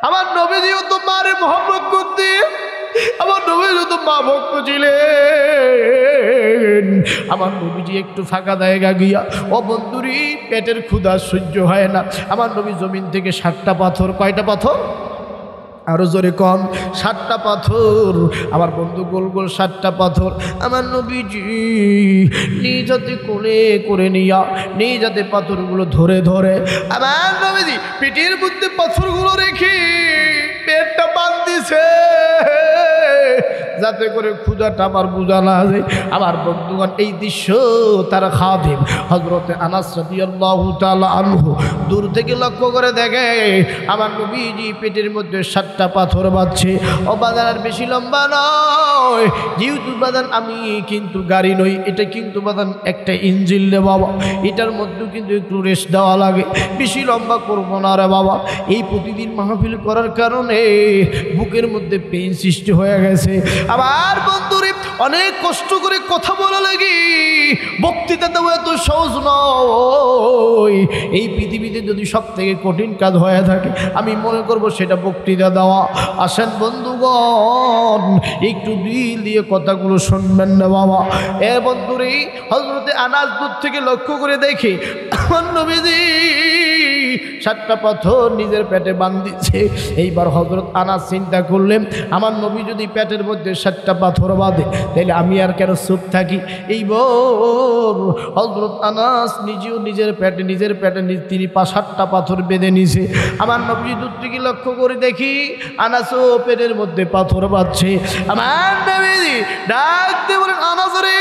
আমার নবীজিও তো মারে মহব্বত করতে, আমার নবীজি তো মা ভক্ত ছিলেন। আমার নবীজি একটু ফাঁকা জায়গা গিয়া, ও বন্ধুরি পেটের ক্ষুধা সহ্য হয় না, আমার নবী জমিন থেকে 7টা পাথর, কয়টা পাথর আরো জোরে কম, 7টা পাথর, আমার বন্ধু গোল গোল 7টা পাথর আমার নবীজি নিজ হাতে কোলে করে নিয়া নিজ হাতে পাথরগুলো ধরে ধরে আমার নবীজি পেটের মধ্যে পাথরগুলো রেখে পেটটা বাঁধতেছে যাতে করে ক্ষুধাটা আমার বোঝা না যায়। আমার বন্ধুগণ এই দৃশ্য তার খাদিম হযরতে আনাস রাদিয়াল্লাহু তাআলা আনহু দূর থেকে লক্ষ্য করে দেখে আমার নবীজি পেটের মধ্যে 7টা পাথর বাঁধছে। ও বাজার আর বেশি লম্বা নয়, যেহেতু বাজান আমি কিন্তু গাড়ি নই, এটা কিন্তু বাজান একটা ইঞ্জিন রে বাবা, এটার মধ্যে কিন্তু একটু রেস্ট দেওয়া লাগে, বেশি লম্বা করবো না রে বাবা। এই প্রতিদিন মাহফিল করার কারণে বুকের মধ্যে পেইন সৃষ্টি হয়ে গেছে। আবার বন্ধুরে অনেক কষ্ট করে কথা বলা লাগে, বক্তৃতা দেওয়া এত সহজ নয়। এই পৃথিবীতে যদি সব থেকে কঠিন কাজ হয়ে থাকে আমি মনে করব সেটা বক্তৃতা দেওয়া। আসেন বন্ধুগণ একটু দিল দিয়ে কথাগুলো শুনবেন না বাবা। এ বন্ধুরে হযরতে আনাস দূর থেকে লক্ষ্য করে দেখে আমার নবীজি 7টা পাথর নিজের পেটে বাঁধিছে। এইবার হযরত আনাস চিন্তা করলেন আমার নবী যদি পেটের মধ্যে 7টা পাথর বাঁধে তাহলে আমি আর কেন চুপ থাকি। এইবার হযরত আনাস নিজেও নিজের পেটে তিনি 7টা পাথর বেঁধে নিছে। আমার নবী দূর থেকে লক্ষ্য করে দেখি আনাসও পেটের মধ্যে পাথর বাঁধছে। আমার নবীজি ডাক দিয়ে বলেন আনাস রে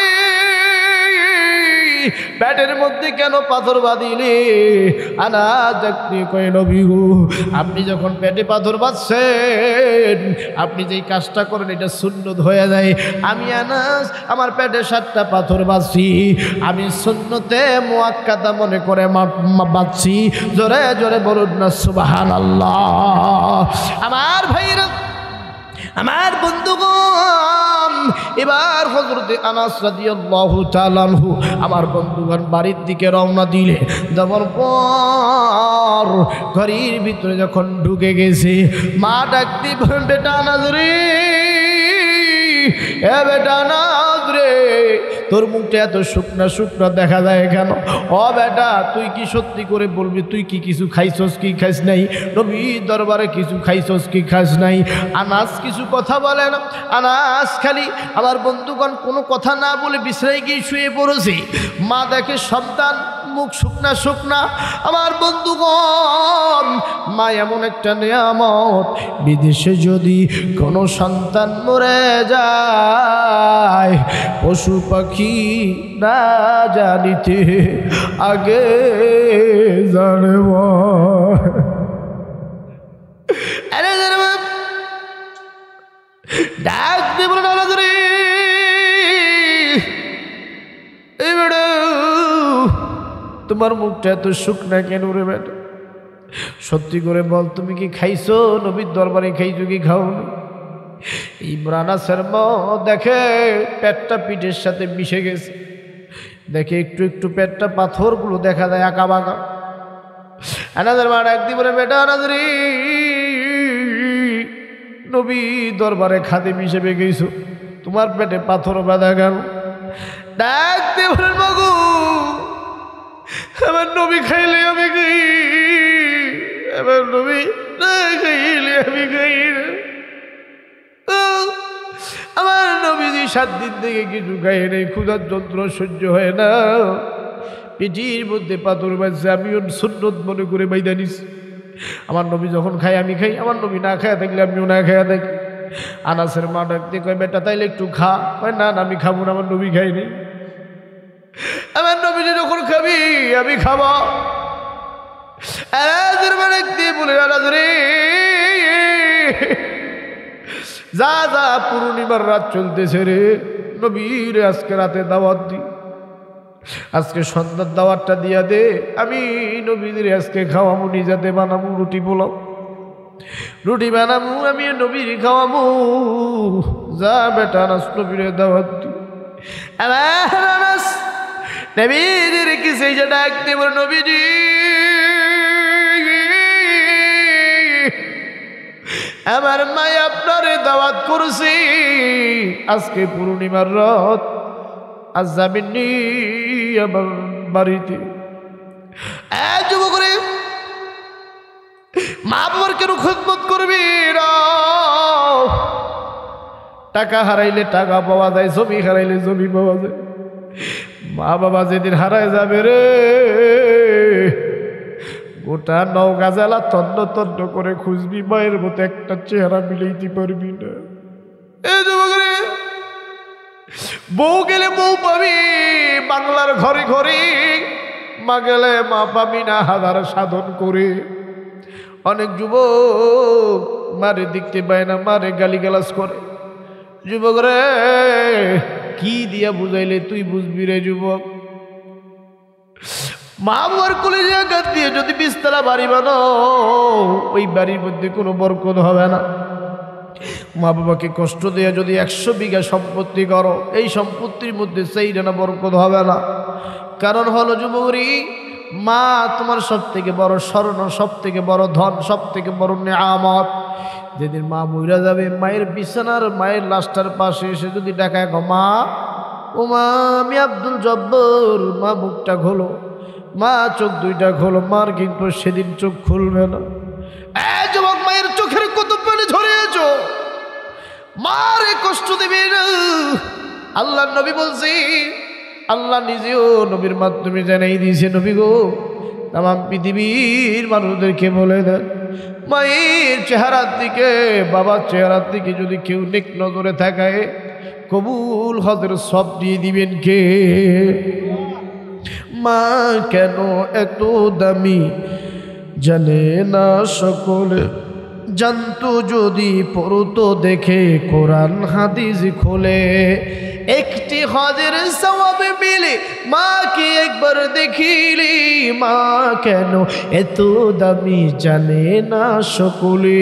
পেটের মধ্যে কেন পাথর বাঁধিলে? আনাস দেখতে কয় নবী গো আপনি যখন পেটে পাথর বাঁধছেন আপনি যেই কাজটা করেন এটা সুন্নত হয়ে যায়। আমি আনাস আমার পেটে 7টা পাথর বাঁধছি, আমি সুন্নতে মুআক্কাদা মনে করে বাঁধছি। জোরে জোরে বলুন না সুবহানাল্লাহ। আমার ভাইরা আমার বন্ধুগণ এবার হযরতে আনাস রাদিয়াল্লাহু তাআলা আনহু আমার বন্ধুগণ বাড়ির দিকে রওনা দিলে, যাওয়ার পর ঘরের ভিতরে যখন ঢুকে গেছে মা ডাকতে বলেন বেটা আনাস রে, এ বেটা আনাস রে তোর মুখটা এত শুকনা শুকনা দেখা যায় কেন? ও বেটা তুই কি সত্যি করে বলবি তুই কি কিছু খাইছস কি খাইস নাই? নবী দরবারে কিছু খাইছস কি খাস নাই? আনাস কিছু কথা বলে না, আনাস খালি আমার বন্ধুগণ কোনো কথা না বলে বিছানায় গিয়ে শুয়ে পড়েছে। মা দেখে সন্তান মুখ শুকনা শুকনা। আমার বন্ধুগণ মা এমন একটা নিয়ামত, বিদেশে যদি কোনো সন্তান মরে যায় পশু পাখি না জানিতে আগে জানে ডাক দিয়ে বলে না রে এই বেটা তোমার মুখটা এত শুকনা কেন রে বেটা? সত্যি করে বল তুমি কি খাইছো? নবীর দরবারে খাইছো কি খাও? ইমরানা শর্মা দেখে পেটটা পিঠের সাথে মিশে গেছে, দেখে একটু একটু পেটটা পাথরগুলো দেখা যায় আঁকা বাঁকা। আনাজের মা ডাক দিয়ে বলে বেটা আনাজ রে নবী দরবারে খাদিম হিসেবে গেছো, তোমার পেটে পাথর বাঁধা গেল। ডাক দিয়ে বলেন মাগো আমার নবী খাইলে আমি খাই, আমার নবী না খাইলে আমি খাই না। আমার নবীজি 7 দিন থেকে কিছু খাই নেই, ক্ষুধার যন্ত্র সহ্য হয় না, পেটির মধ্যে পাথর বাজছে, আমিও সুন্নত মনে করে বাইদা নিছি। আমার নবী যখন খাই আমি খাই, আমার নবী না খায়া থাকলে আমিও না খায়া থাকি। আনাসের মা ডাকতে কয় বেটা তাইলে একটু খা। না না আমি খাবো না, আমার নবী খাইনি। আমার নবীজি যখন খাবি আমি খাবো। আনাসের মা ডাকতে বলে আনাস রে যা যা পূর্ণিমার রাত চলতেছে রে, নবীর আজকে রাতে দাওয়াত দি, আজকে সন্ধ্যার দাওয়াতটা দিয়া দে, আমি নবীদের আজকে খাওয়াবো, নিজাতে বানাবো রুটি পোলাও, রুটি বানাবো আমি নবীর খাওয়াবো। যা বেটা আনাস নবীর দাওয়াত দি। আনাস নবীদের কি সেই যে ডাক দিয়ে বলে নবীজি আমার মাই আপনারে দাওয়াত করছি আজকে পূর্ণিমার রাত, আজ যাবেননি আমার বাড়িতে। যুবক রে, মা বাবার কেন খেদমত করবি না? টাকা হারাইলে টাকা পাওয়া যায়, জমি হারাইলে জমি পাওয়া যায়। মা বাবা যেদিন হারায় যাবে রে, গোটা নওগাঁ জেলা তন্ন তন্ন করে খুঁজবি, মায়ের মতো একটা চেহারা মিলাইতে পারবি না। এই যুবক রে, বউ গেলে বউ পাবি বাংলার ঘরে ঘরে, মা গেলে মা পাবি না হাজার সাধন করে। অনেক যুবক মারে দেখতে পায় না, মারে গালিগালাজ করে। যুবক রে, কি দিয়া বুঝাইলে তুই বুঝবি রে যুবক? মা বাবার কলেজে আঘাত দিয়ে যদি বিছতলা বাড়ি বানাও, ওই বাড়ির মধ্যে কোনো বরকত হবে না। মা বাবাকে কষ্ট দিয়ে যদি 100 বিঘা সম্পত্তি করো, এই সম্পত্তির মধ্যে সেইটা না বরকত হবে না। কারণ হলো যুবকরি, মা তোমার সব থেকে বড় স্বর্ণ, সব থেকে বড় ধন, সব থেকে বড় নেয়ামত। যেদিন মা মইরা যাবে, মায়ের বিছানার মায়ের লাশটার পাশে এসে যদি ডাকায়, মা ও মা আমি আব্দুল জব্বর, মা মুখটা খোলো, মা চোখ দুইটা খোলো, মার কিন্তু সেদিন চোখ খুলবে না। যুবক, মায়ের চোখের কত পানি ঝরিয়েছ, মারে কষ্ট দেবে না। আল্লাহ নবী বলছি, আল্লাহ নিজেও নবীর মাধ্যমে জানাই দিয়েছে, নবী গো তামাম পৃথিবীর মানুষদেরকে বলে দেন, মায়ের চেহারার দিকে, বাবার চেহারার দিকে যদি কেউ নেক নজরে থাকায়, কবুল হজের সব দিয়ে দিবেন কে? মা কেন এত দামি জানে না সকলে, জানতো যদি পড়তো দেখে কোরআন হাদিস খোলে। একটি হজের সওয়াবে মিলে মাকে একবার দেখিলি, মা কেন এত দামি জানে না সকলে।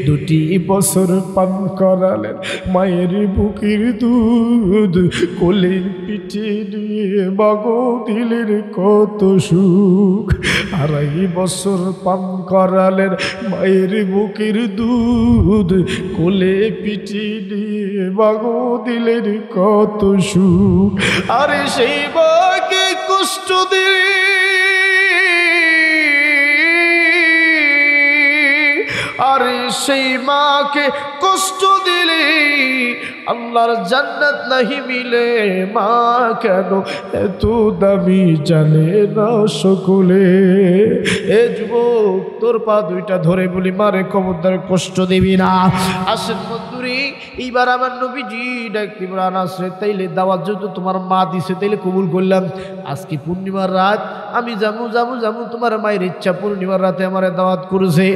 2 বছর পান করালেন মায়ের বুকের দুধ, কোলে পিঠে নিয়ে বাগো দিলের কত সুখ। 2.5 বছর পান করালেন মায়ের বুকের দুধ, কোলে পিঠে নিয়ে বাগো দিলের কত সুখ। আরে সেই মাকে কষ্ট দিয়ে, আরে সেই মাকে কষ্ট দিলে আল্লাহর জান্নাত নাহি মিলে। মা কেন এত দামি জানে না সকলে। এ যুবক, তোর পা দুইটা ধরে বলি, মারে খবরদার কষ্ট দিবি না। আসেন বন্ধুরে, এইবার আমার নবীজি ডাকতে আনাস রে, তাইলে দাওয়াত যদি তোমার মা দিছে তাইলে কবুল করলাম। আজকে পূর্ণিমার রাত, আমি যাবো যাবো যাবো, তোমার মায়ের ইচ্ছা পূর্ণিমার রাতে আমার দাওয়াত করেছে,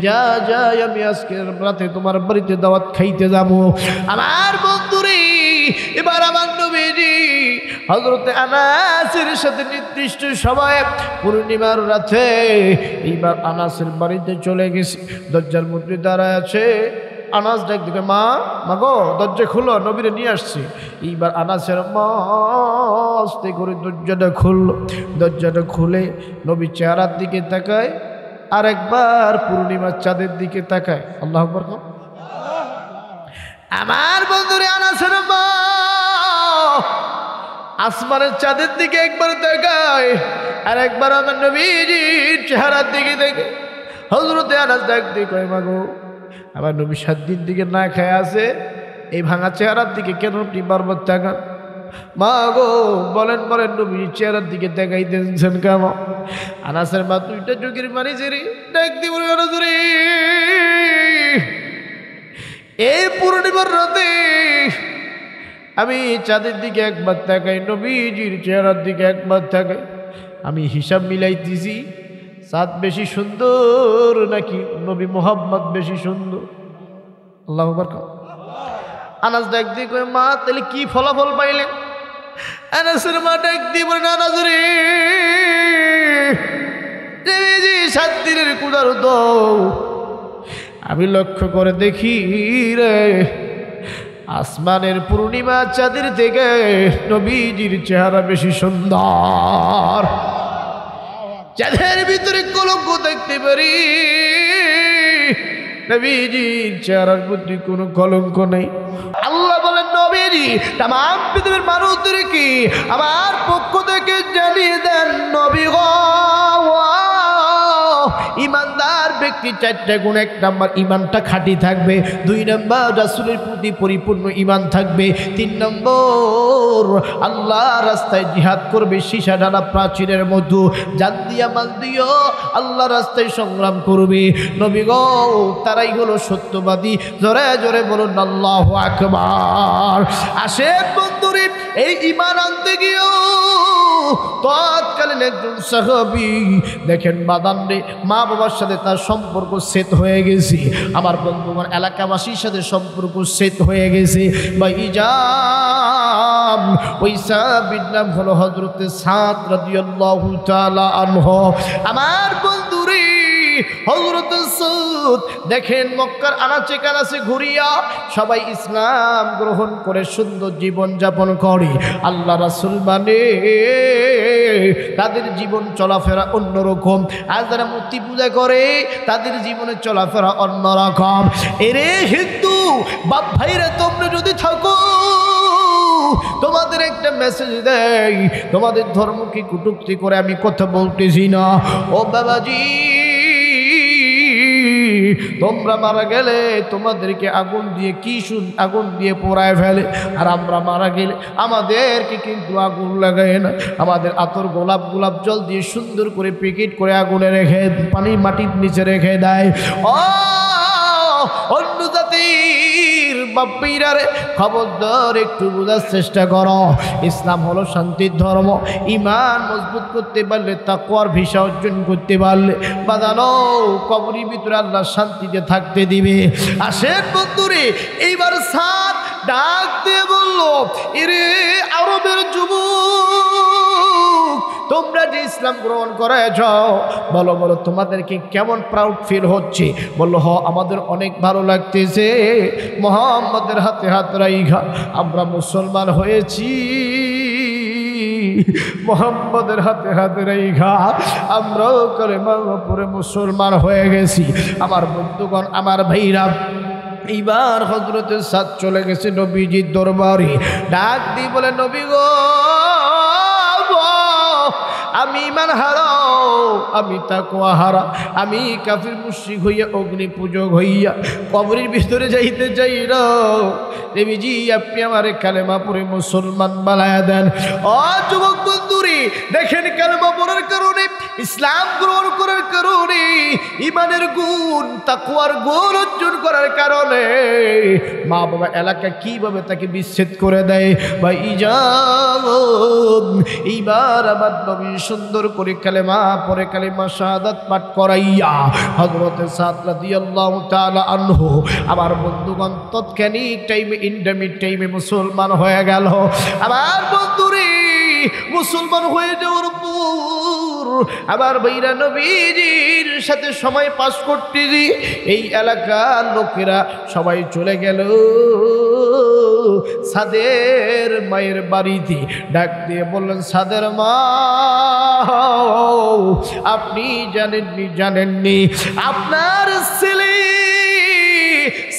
যা যাই আমি আজকে রাতে তোমার বাড়িতে দাওয়াত খাইতে যাবো। আমার বন্ধুরে, এবার আমার নবীজি হযরতে আনাসের সাথে নির্দিষ্ট সময়ে পূর্ণিমার রাতে এইবার আনাসের বাড়িতে চলে গেছে। দরজার মধ্যে দাঁড়ায় আছে। আনাস ডাক দিকে, মা মাগো দরজা খুলো, নবীরে নিয়ে আসছি। এইবার আনাসের মা আস্তে করে দরজাটা খুললো। দরজাটা খুলে নবীর চেহারার দিকে তাকায়, আর একবার পূর্ণিমার চাঁদের দিকে তাকায়। আল্লাহু আকবার। আমার বন্ধুরে, আনাসের মা আসমানের চাঁদের দিকে একবার তাকায়, আর একবার আমার নবীজির চেহারার দিকে দেখে। হযরতে আনাস ডাক দিয়ে কয়, মাগো আমার নবী 7 দিন দিকে না খায় আছে, এই ভাঙা চেহারার দিকে কেন আপনি বারবার তাকান? মা গো বলেন বলেন, নবীর চেহারার দিকে দেখাই দিয়েছেন কেন? আনাসের মা 2টা চোখের পানি ছেড়ে ডাক দিয়ে বলে, আনাসরে, এই পূর্ণিমার রাতে আমি চাঁদের দিকে একবার তাকাই, নবীজির চেহারার দিকে একবার তাকাই, আমি হিসাব মিলাইতেছি, চাঁদ বেশি সুন্দর নাকি নবী মুহাম্মদ বেশি সুন্দর? আল্লাহু আকবার। আনাস ডাক দিয়ে কয়, মা তাহলে কি ফলাফল পাইলেন? আনাসের মা ডাক দিয়ে বলেন, আনাস রে, 7 দিনের কুদার তো আমি লক্ষ্য করে দেখি রে, আসমানের পূর্ণিমা চাঁদের থেকে নবীজির চেহারা বেশি সুন্দর। চাঁদের ভিতরে কলঙ্ক দেখতে পারি, নবীজির চেহারার প্রতি কোনো কলঙ্ক নেই। আল্লাহ বলেন নবীজি তাম পৃথিবীর মানুষদেরকে আমার পক্ষ থেকে জানিয়ে দেন, নবী গো ইমানদার ব্যক্তি চারটা গুণ। 1 নাম্বার ইমানটা খাঁটি থাকবে, 2 নাম্বার রাসূলের প্রতি পরিপূর্ণ ইমান থাকবে, 3 নম্বর আল্লাহ রাস্তায় জিহাদ করবে সীসা ডালা প্রাচীরের মতো, জান দিয়া মাল দিও আল্লাহ রাস্তায় সংগ্রাম করবে। নবী গো তারাই হলো সত্যবাদী। জোরে জোরে বলুন আল্লাহু আকবার। আসেন বন্ধুরে, এই ইমান আনতে গিয়েও তৎকালীন একজন সাহাবী দেখেন বাদাম রে মা বাবার সাথে তার সম্পর্ক সেট হয়ে গেছে, আমার বন্ধুগণ এলাকাবাসীর সাথে সম্পর্ক সেট হয়ে গেছে। ভাইজান ওই সাহাবীর নাম হলো হযরতে সাদ রাদিয়াল্লাহু তাআলা আনহু। আমার বন্ধুরে হযরতে সাদ দেখেন মক্কার আনাচে কানাচে ঘুরিয়া সবাই ইসলাম গ্রহণ করে সুন্দর জীবন যাপন করে। আল্লাহ রাসূল মানে তাদের জীবন চলাফেরা অন্যরকম, আর যারা মূর্তি পূজা করে তাদের জীবনে চলাফেরা অন্যরকম। এরে হিন্দু বাপ ভাইরা তোমরা যদি থাকো, তোমাদের একটা মেসেজ দেই, তোমাদের ধর্মকে কটূক্তি করে আমি কথা বলতেছি না। ও বাবাজি তোমরা মারা গেলে তোমাদেরকে আগুন দিয়ে আগুন দিয়ে পোড়ায় ফেলে, আর আমরা মারা গেলে আমাদেরকে কিন্তু আগুন লাগায় না, আমাদের আতর গোলাপ জল দিয়ে সুন্দর করে প্যাকেট করে আগুনে রেখে পানি মাটির নিচে রেখে দেয়। অন্য জাতির বাপ্পিরারে খবরদার একটু বোঝার চেষ্টা করো, ইসলাম হলো শান্তির ধর্ম। ইমান মজবুত করতে পারলে, তাকওয়ার ভিসা অর্জন করতে পারলে বাজানো কবরের ভিতরে আল্লাহ শান্তিতে থাকতে দিবে। আসেন বন্ধুরে, এইবার সাদ ডাক দিয়ে বলল, এরে আরবের যুবক তোমরা যে ইসলাম গ্রহণ করেছ, বলো বলো তোমাদেরকে কেমন প্রাউড ফিল হচ্ছে? বললো আমাদের অনেক ভালো লাগতেছে, মুহাম্মাদের হাতে হাত রাইখা আমরা মুসলমান হয়েছি, মুহাম্মাদের হাতে হাত রাইখা আমরাও কালেমা পড়ে মুসলমান হয়ে গেছি। আমার বন্ধুগণ আমার ভাইরা, এইবার হযরতে সাদ চলে গেছে নবীজির দরবারে, ডাক দিয়ে বলে নবী গো আমি ইমান হারা, আমি তাকওয়া হারা, আমি কাফির মুশরিক হইয়া অগ্নি পূজক হইয়া কবরের ভিতরে যাইতে চাই না, নবীজি আপনি আমারে কালেমা পড়ে মুসলমান বানায়া দেন। ও যুবক বন্ধুরে দেখেন, কালেমা পড়ার কারণে, ইসলাম গ্রহণ করার কারণে, ইমানের গুণ তাকওয়ার গুণ অর্জন করার কারণে মা বাবা এলাকা কিভাবে তাকে বিচ্ছেদ করে দেয়। ভাই ইজান এইবার আমার নবী সুন্দর করে কালেমা পড়ে কালেমা শাহাদাত পাঠ করাইয়া হযরতে সাদ রাদিয়াল্লাহু তাআলা আনহু আমার বন্ধুগণ তৎক্ষণিক টাইমে ইন্টারমিডিয়েট টাইমে মুসলমান হয়ে গেল। আমার বন্ধুরে মুসলমান হয়ে যাওয়ার পর আবার ভাইরা নবীজির সাথে সময় পাস করতে এই এলাকার লোকেরা সবাই চলে গেল সাদের মায়ের বাড়িতে। ডাক দিয়ে বললেন, সাদের মা আপনি জানেননি আপনার ছেলে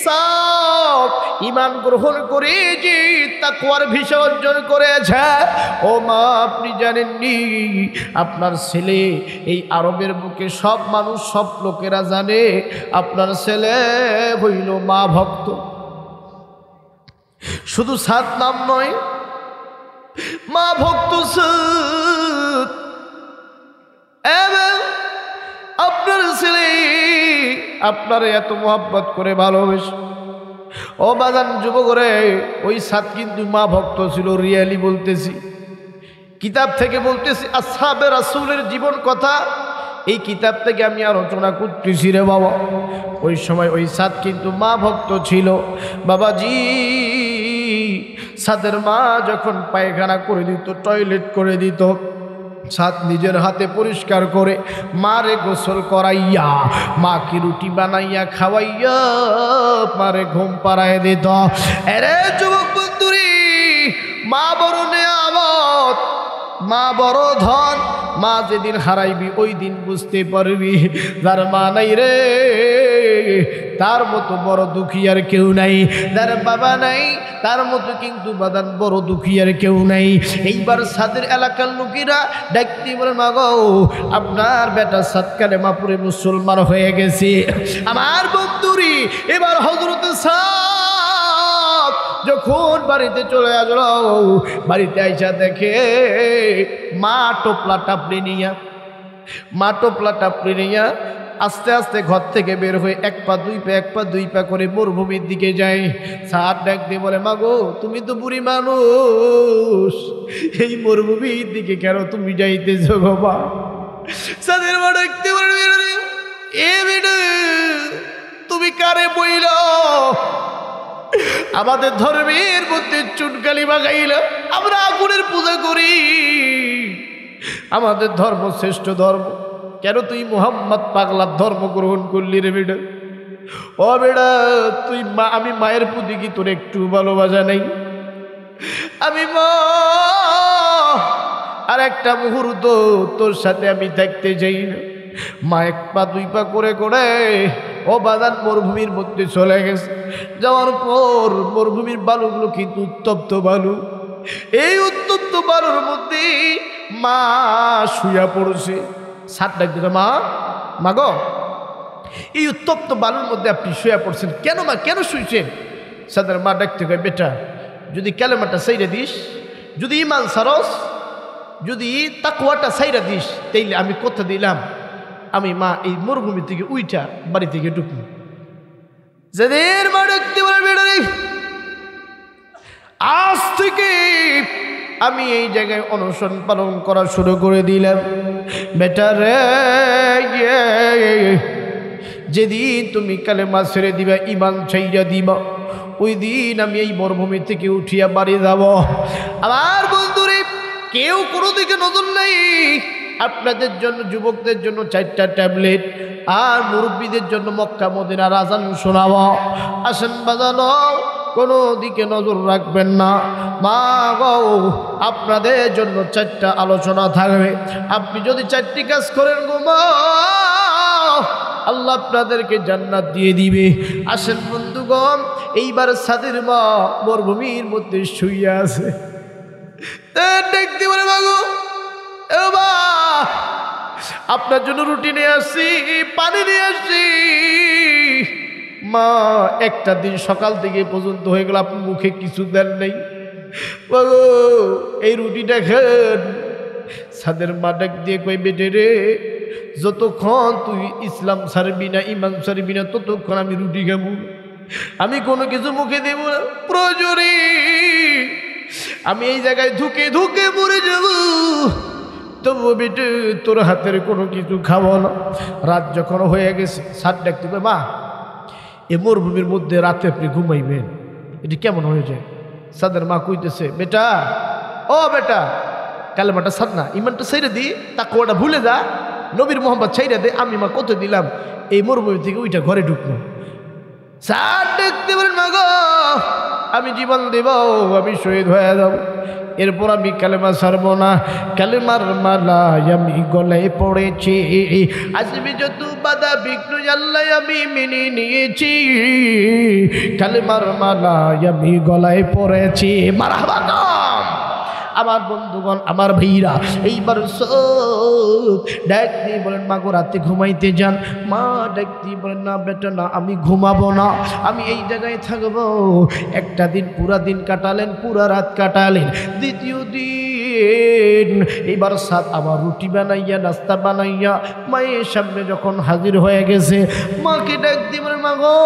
সব ঈমান গ্রহণ করে যে তাকওয়ার ভিসা অর্জন করেছে। ও মা আপনি জানেননি আপনার ছেলে, এই আরবের বুকে সব মানুষ সব লোকেরা জানে আপনার ছেলে হইল মা ভক্ত। শুধু সাদ নাম নয়, মা ভক্ত সাদ। এবং আপনার ছেলে আপনার এত মোহাব্বত করে ভালোবেসে। ও বাজান যুবকরে, ওই সাদ কিন্তু মা ভক্ত ছিল। রিয়েলি বলতেছি, কিতাব থেকে বলতেছি, আসহাবে রাসূলের জীবন কথা এই কিতাব থেকে আমি আলোচনা করতেছি রে বাবা। ওই সময় ওই সাদ কিন্তু মা ভক্ত ছিল। বাবাজি সাদের মা যখন পায়খানা করে দিত, টয়লেট করে দিত, সাদ নিজের হাতে পরিষ্কার করে মারে গোসল করাইয়া, মাকে রুটি বানাইয়া খাওয়াইয়া মারে ঘুম পাড়ায় দিত। এরে যুবক বন্ধুরি, মা বড় নেয়ামত, মা বড় ধন, মা যেদিন হারাইবি ওই দিন বুঝতে পারবি যার মা নাই রে তার মতো বড় দুঃখী আর কেউ নাই, যার বাবা নাই তার মতো কিন্তু বাদান বড় দুঃখী আর কেউ নাই। এইবার সাদের এলাকার লোকেরা ডাকতে বলে মা গো আপনার বেটা সাদ কালেমা পড়ে মুসলমান হয়ে গেছে। আমার বন্ধুরি এবার হযরত সাদ যখন বাড়িতে চলে আসলো, বাড়িতে আইসা দেখে মা টোপলা টাপড়ি নিয়া আস্তে আস্তে ঘর থেকে বের হয়ে এক পা দুই পা করে মরুভূমির দিকে যায়। সাদ ডাক দিয়ে বলে মা গো তুমি তো বুড়ি মানুষ, এই মরুভূমির দিকে কেন তুমি যাইতেছো বাবা? সাদের মা ডাকতে বলে এ বেটা তুমি কারে বইল? আমাদের ধর্মের মধ্যে চুনকালি বাগাইল, আমরা আগুনের পূজা করি, আমাদের ধর্ম শ্রেষ্ঠ ধর্ম, কেন তুই মুহাম্মদ পাগলার ধর্ম গ্রহণ করলি রে বেটা? ও বেটা তুই মা, আমি মায়ের প্রতি কি তোর একটু ভালোবাসা নেই? আমি মা আর একটা মুহূর্ত তোর সাথে আমি থাকতে চাই না। মা এক পা দুই পা করে করে ও বাদান মরুভূমির মধ্যে চলে গেছে। যাওয়ার পর মরুভূমির বালুগুলো কিন্তু উত্তপ্ত বালু, এই উত্তপ্ত বালুর মধ্যে মা শুয়া পড়ছে। সাত ডাক দিল মা গো এই উত্তপ্ত বালুর মধ্যে আপনি শুয়া পড়ছেন কেন মা, কেন শুয়েছেন? সাদের মা ডাকতে কয় বেটা যদি কালেমাটা সাইরা দিস, যদি ইমান সারস, যদি তাকওয়াটা সাইরা দিস, তাইলে আমি কথা দিলাম আমি মা এই মরুভূমি থেকে উইটা বাড়ি থেকে ঢুকবো। যাদের মা ডাকতে বলে বেটা রে আজ থেকে আমি এই জায়গায় অনশন পালন করা শুরু করে দিলাম। বেটা রে যেদিন তুমি কালেমা ছেড়ে দিবা, ইমান ছাইরা দিবা, ওই দিন আমি এই মরুভূমি থেকে উঠিয়া বাড়ি যাব। আমার বন্ধুরে কেউ কোনো দিকে নজর নেই। আপনাদের জন্য যুবকদের জন্য 4টা ট্যাবলেট আর মুরব্বীদের জন্য মক্কা মদিনার আজান শোনাবো। আসেন বাজানো, কোনো দিকে নজর রাখবেন না। মা গো আপনাদের জন্য 4টা আলোচনা থাকবে। আপনি যদি 4টি কাজ করেন গো মা, আল্লাহ আপনাদেরকে জান্নাত দিয়ে দিবে। আসেন বন্ধুগণ, এইবার সাদের মা মরুভূমির মধ্যে শুইয়া আছে। দেখতে বলে মাগো আপনার জন্য রুটি নিয়ে আসছি, পানি নিয়ে আসছি। মা একটা দিন সকাল থেকে পর্যন্ত হয়ে গেল আপনি মুখে কিছু দেন নাই, এই রুটিটা খান। সাদের মা ডাক দিয়ে কই বেটে রে যতক্ষণ তুই ইসলাম ছাড়বি না, ইমান ছাড়বি না, ততক্ষণ আমি রুটি খাবো, আমি কোনো কিছু মুখে দেব না। প্রয়োজনে আমি এই জায়গায় ধুকে ধুকে মরে যাব, তবু বেটে তোর হাতের কোনো কিছু খাবো না। রাত যখন হয়ে গেছে সাত ডাকতে কই মা এ মরুভূমির মধ্যে রাতে আপনি ঘুমাইবেন, এটি কেমন হয়ে যায়? সাদের মা কইতেছে বেটা ও বেটা কালেমাটা সাদ না, ইমানটা ছেড়ে দি, তাকওয়াটা ভুলে যা, নবীর মোহাম্মদ ছেড়ে দে। আমি মা কত দিলাম এই মরুভূমি থেকে ওইটা ঘরে ঢুকবো। সাদ দেখতে পারেন মা গো আমি জীবন দেব, আমি শহীদ হয়ে যাব, এরপর আমি কালেমা ছাড়ব না। কালেমার মালা আমি গলায় পড়েছি, আসবে যত বাধা বিঘ্ন আল্লাহ আমি মেনে নিয়েছি। কালেমার মালা আমি গলায় পড়েছি। মারহাবা আমার বন্ধুগণ, আমার ভাইরা, এইবার ডাক দিয়ে বলেন মা গো রাতে ঘুমাইতে যান। মা ডাক দিয়ে বলেন না বেটা না, আমি ঘুমাবো না, আমি এই জায়গায় থাকবো। একটা দিন পুরা দিন কাটালেন, পুরা রাত কাটালেন। দ্বিতীয় দিন এইবার সাত আবার রুটি বানাইয়া নাস্তা বানাইয়া মায়ের সামনে যখন হাজির হয়ে গেছে, মাকে ডাক দিয়ে বলেন মা গো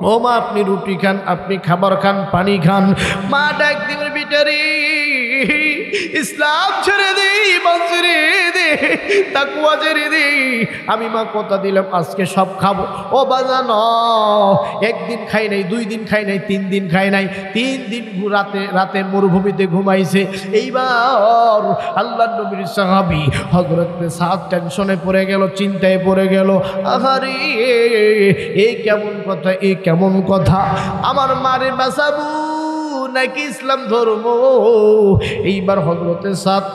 ও মা আপনি রুটি খান, আপনি খাবার খান, পানি খান। মা ডাক দিবে বিটারি ইসলাম ছেড়ে দে, ইমান ছেড়ে দে, তাকওয়া ছেড়ে দে। আমি মা কথা দিলাম আজকে সব খাবো। ও বাজানো একদিন খাই নাই, 2 দিন খাই নাই, 3 দিন খাই নাই, 3 দিন রাতে মরুভূমিতে ঘুমাইছে। এইবার আল্লাহ নবীর সাহাবী হযরত সাদ টেনশনে পড়ে গেল, চিন্তায় পড়ে গেল। আহারে এই কেমন কথা, এই কেমন কথা, আমার মারে বাঁচাবো নাকি ইসলাম ধর্ম। এইবার হযরতে সাদ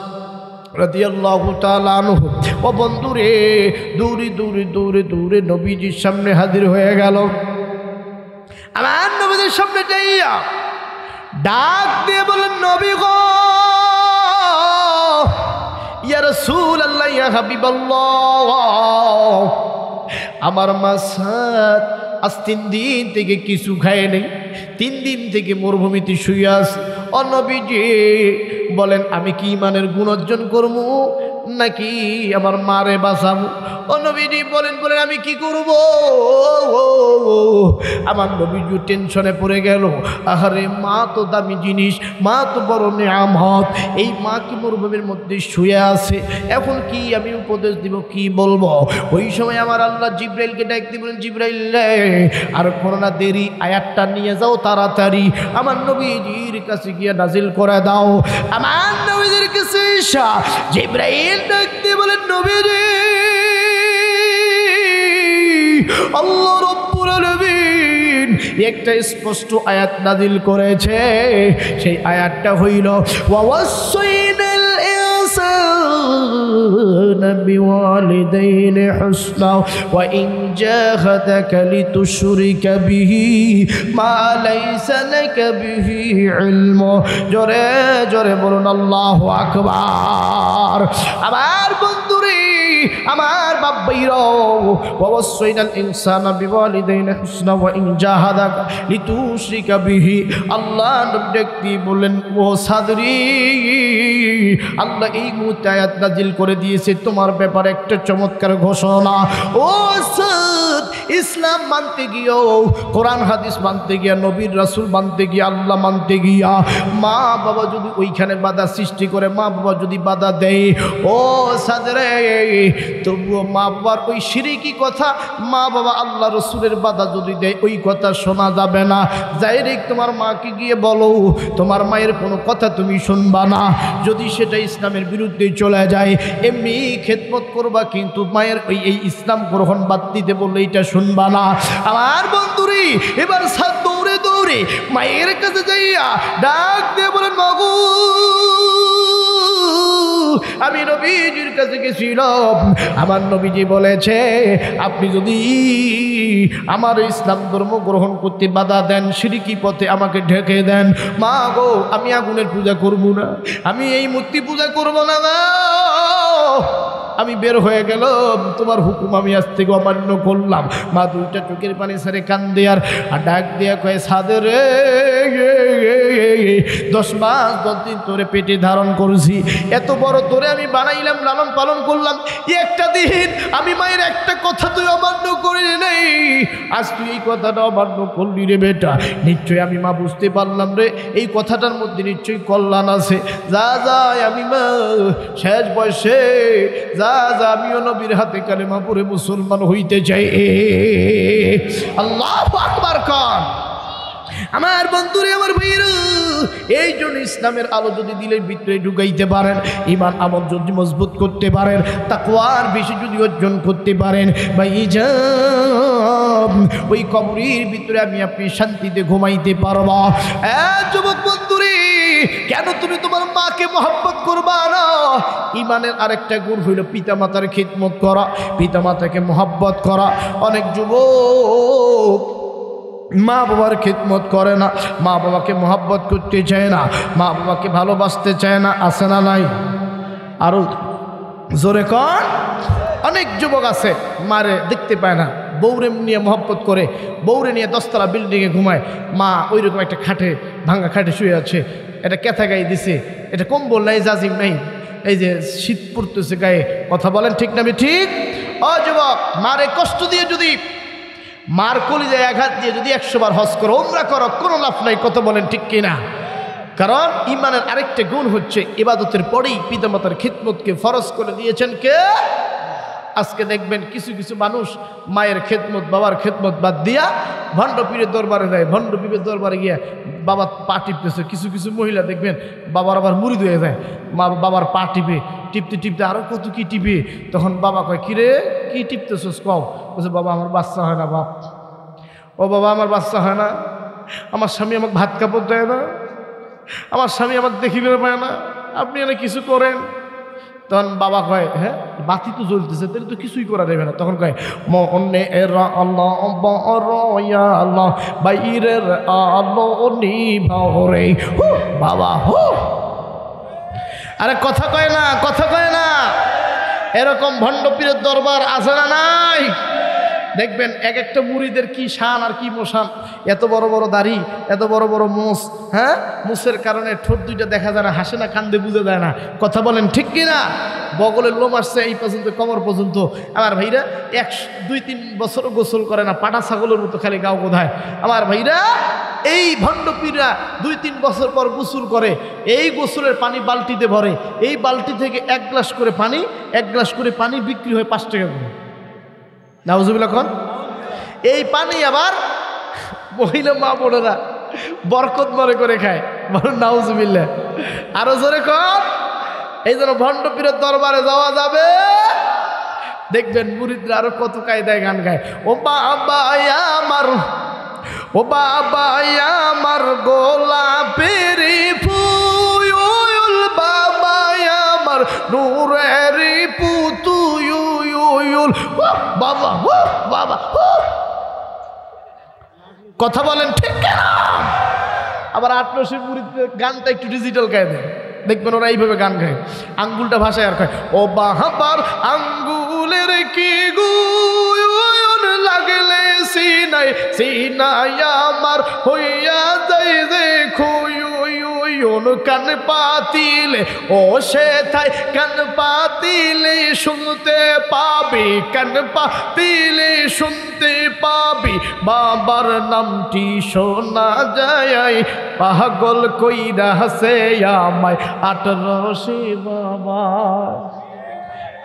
রাদিয়াল্লাহু তাআলা আনহু ও বন্ধুরে দৌড়ে দৌড়ে দৌড়ে দৌড়ে নবীজির সামনে হাজির হয়ে গেল। আমার নবীজির সামনে যাইয়া ডাক দিয়ে বলেন, নবী গো, ইয়া রাসূলুল্লাহ, ইয়া হাবিবাল্লাহ, আমার মা সাদ আজ 3 দিন থেকে কিছু খায় নেই, 3 দিন থেকে মরুভূমিতে শুয়ে আছে। ও নবীজি বলেন, আমি কি ইমানের গুণ অর্জন করবো নাকি আমার মারে বাঁচাবো? ও নবীজি বলেন আমি কি করব? আমার নবীজি টেনশনে পড়ে গেল। আহারে, মা তো দামি জিনিস, মা তো বড় নেয়ামত, এই মা কি মরুভূমির মধ্যে শুয়ে আছে, এখন কি আমি উপদেশ দিব, কি বলবো? ওই সময় আমার আল্লাহ জিব্রাইলকে ডাক দিয়ে বলেন, জিব্রাইল রে, আর কোনো না দেরি, আয়াতটা নিয়ে যাও তাড়াতাড়ি, আমার নবীজির কাছে গিয়ে নাজিল করে দাও। আমার নবীজির কাছে জিব্রাইল ডাক দিয়ে বলেন, নবীজি, আল্লাহ রাব্বুল আলামিন একটা স্পষ্ট আয়াত নাজিল করেছে। সেই আয়াতটা হইল, ওয়াসাইনাল ইনসানা বিওয়ালিদাইনি হুসনা ওয়া ইন জাহাদাকা লিতুশরিকা বিহি মা লাইসা লাকা বিহি ইলমু। জোরে জোরে বলুন আল্লাহু আকবার। আমার বন্ধুরে, আমার বাবাইরা, ওয়াসাইনাল ইনসানা বিওয়ালিদাইনি হুসনা ওয়া ইন জাহাদাকা লিতুশরিকা বিহি। আল্লাহ নবী বলেন, ও সাদরি, আল্লাহ এই মুহূর্তে আয়াত নাজিল করে দিয়েছে তোমার ব্যাপারে একটা চমৎকার ঘোষণা। ও সাদ, ইসলাম মানতে গিয়েও, কোরআন হাদিস মানতে গিয়া, নবীর রাসূল মানতে গিয়া, আল্লাহ মানতে গিয়া মা বাবা যদি ওইখানে বাধা সৃষ্টি করে, মা বাবা যদি বাধা দেয়, ও সাদরে, তবুও মা বাবার ওই শিরকি কথা, মা বাবা আল্লাহ রসুলের বাধা যদি দেয়, ওই কথা শোনা যাবে না। ডাইরেক্ট তোমার মাকে গিয়ে বলো, তোমার মায়ের কোনো কথা তুমি শুনবা না। যদি সেটা ইসলামের বিরুদ্ধে চলে যায়, এমনি খেদমত করবা, কিন্তু মায়ের ওই এই ইসলাম গ্রহণ বাদ দিতে বললে এটা শুনবা না। আমার বন্ধুরি, এবার সাদ দৌড়ে দৌড়ে মায়ের কাছে যাইয়া ডাক দিয়ে বলেন, মাগো, আমি নবীজির কাছে গেছিলাম, আমার নবীজি বলেছে আপনি যদি আমার ইসলাম ধর্ম গ্রহণ করতে বাধা দেন, শিরকি পথে আমাকে ঢেকে দেন, মা গো, আমি আগুনের পূজা করব না, আমি এই মূর্তি পূজা করব না, আমি বের হয়ে গেলাম, তোমার হুকুম আমি আজ থেকে অমান্য করলাম। মা দুইটা চোখের পানি ছেড়ে কান্দে আর ডাক দিয়া কয়ে, সাদের রে, 10 মাস 10 দিন তোরে পেটে ধারণ করেছি, এত বড় তোরে আমি বানাইলাম, লালন পালন করলাম, একটা দিন আমি মায়ের একটা কথা তুই অমান্য করি নাই, আজ তুই এই কথাটা অমান্য করলি রে বেটা। নিশ্চয়ই আমি মা বুঝতে পারলাম রে, এই কথাটার মধ্যে নিশ্চয়ই কল্যাণ আছে। যা যা, আমি মা শেষ বয়সে যা যা, আমিও নবীর হাতে কালেমা পড়ে মুসলমান হইতে চাই। আল্লাহু আকবার কান। আমার বন্ধুরে, আমার ভাইরা, এই জন্য ইসলামের আলো যদি দিলের ভিতরে ঢুকাইতে পারেন, ঈমান আমল যদি মজবুত করতে পারেন, তাকওয়ার বেশি যদি অর্জন করতে পারেন, ভাইজান, ওই কবরের ভিতরে আমি আপনি শান্তিতে ঘুমাইতে পারবা। যুবক বন্ধুরে, কেন তুমি তোমার মাকে মহব্বত করবা না? ঈমানের আরেকটা গুণ হইল পিতামাতার খিদমত করা, পিতামাতাকে মহব্বত করা। অনেক যুবক মা বাবার খিদমত করে না, মা বাবাকে মহব্বত করতে চায় না, মা বাবাকে ভালোবাসতে চায় না। আছে না নাই? আরো জোরে কর। অনেক যুবক আছে মারে দেখতে পায় না, বউরে নিয়ে মহব্বত করে, বউরে নিয়ে 10 তলা বিল্ডিংয়ে ঘুমায়, মা ওই রকম একটা খাটে, ভাঙ্গা খাটে শুয়ে আছে, এটা কেথা গায়ে দিছে, এটা কম্বল নাই, জাজিম নাই, এই যে শীত পড়তেছে গায়ে। কথা বলেন ঠিক না? ঠিক। ও যুবক, মারে কষ্ট দিয়ে যদি, মার কলিজায় আঘাত দিয়ে যদি 100 বার হজ করো, উমরা করো, কোনো লাভ নাই। কথা বলেন ঠিক কিনা? কারণ ঈমানের আরেকটা গুণ হচ্ছে ইবাদতের পরেই পিতামাতার খিদমতকে ফরজ করে দিয়েছেন কে? আজকে দেখবেন কিছু কিছু মানুষ মায়ের খেদমত, বাবার খেদমত বাদ দিয়া ভণ্ড পীরের দরবারে যায়, ভণ্ড পীরের দরবারে গিয়ে বাবা পা টিপতেছে। কিছু কিছু মহিলা দেখবেন বাবার আবার মুরিদ হয়ে যায়, বাবার পা টিপে, টিপতে টিপতে আরও কত কি টিপে। তখন বাবা কয়, কিরে কি টিপতেছস? কও। বলছে, বাবা আমার বাচ্চা হয় না। বাপ, ও বাবা আমার বাচ্চা হয় না, আমার স্বামী আমাকে ভাত কাপড় দেয় না, আমার স্বামী আমার দেখিবে পায় না, আপনি এনে কিছু করেন। তখন বাবা কয়, হ্যাঁ বাতি তো জ্বলতেছে, তাহলে তো কিছুই করা যাবে না। তখন কয় মনে আল্লাহ আল্লাহ বাইরের আলো নিভাও রে বাবা হো। আরে কথা কয় না, কথা কয় না। এরকম ভণ্ড পীরের দরবার আছে না নাই? দেখবেন এক একটা মুরিদের কি শান আর কি মোশান। এত বড় বড় দাড়ি, এত বড় বড় মোষ, হ্যাঁ মোষের কারণে ঠোঁট দুইটা দেখা যায় না, হাসে না কান্দে বুঝে যায় না। কথা বলেন ঠিক কিনা? বগলের লোম আসছে এই পর্যন্ত, কমর পর্যন্ত। আমার ভাইরা 1-2-3 বছর গোসল করে না, পাটা ছাগলের মতো খালি গাও কোথায়। আমার ভাইরা এই ভণ্ড পীররা 2-3 বছর পর গোসল করে। এই গোসলের পানি বালতিতে ভরে, এই বালতি থেকে 1 গ্লাস করে পানি, 1 গ্লাস করে পানি বিক্রি হয় 5 টাকা করে। নাউজুবিল্লাহ খান। এই পানি আবার মহিলা মা বোনেরা বরকত মনে করে খায়। বলুন নাউজুবিল্লাহ। আরো জোরে কর। এই জন্য ভণ্ড পীরের দরবারে যাওয়া যাবে। দেখবেন মুরিদরা আরো কত কায়দায় গান গায়। ও বাবা আমার, ও বাবা আমার গোলাপের ফুল, বাবা আমার নূরের পুতুল, বাবা বাবা। কথা বলেন ঠিক না? আবার 8-9 মুরিদের গানটা একটু ডিজিটাল গায়ে দেয়। দেখবেন ওরা এইভাবে গান গায়, আঙ্গুলটা ভাষায় আর কয় ও বাহাবার আঙ্গুলের কি গুণ লাগলে সিনাই, সিনাই আমার হইয়া যাই যে খুয়ুন। কান পাতিলে ও সে থাই, কান পাতিলে শুনতে পাবি, কান পাতিলে শুনতে পাবি। বাবার নামটি শোনা যায়, পাগল কইরা হাসে আমায় 18 বাবা।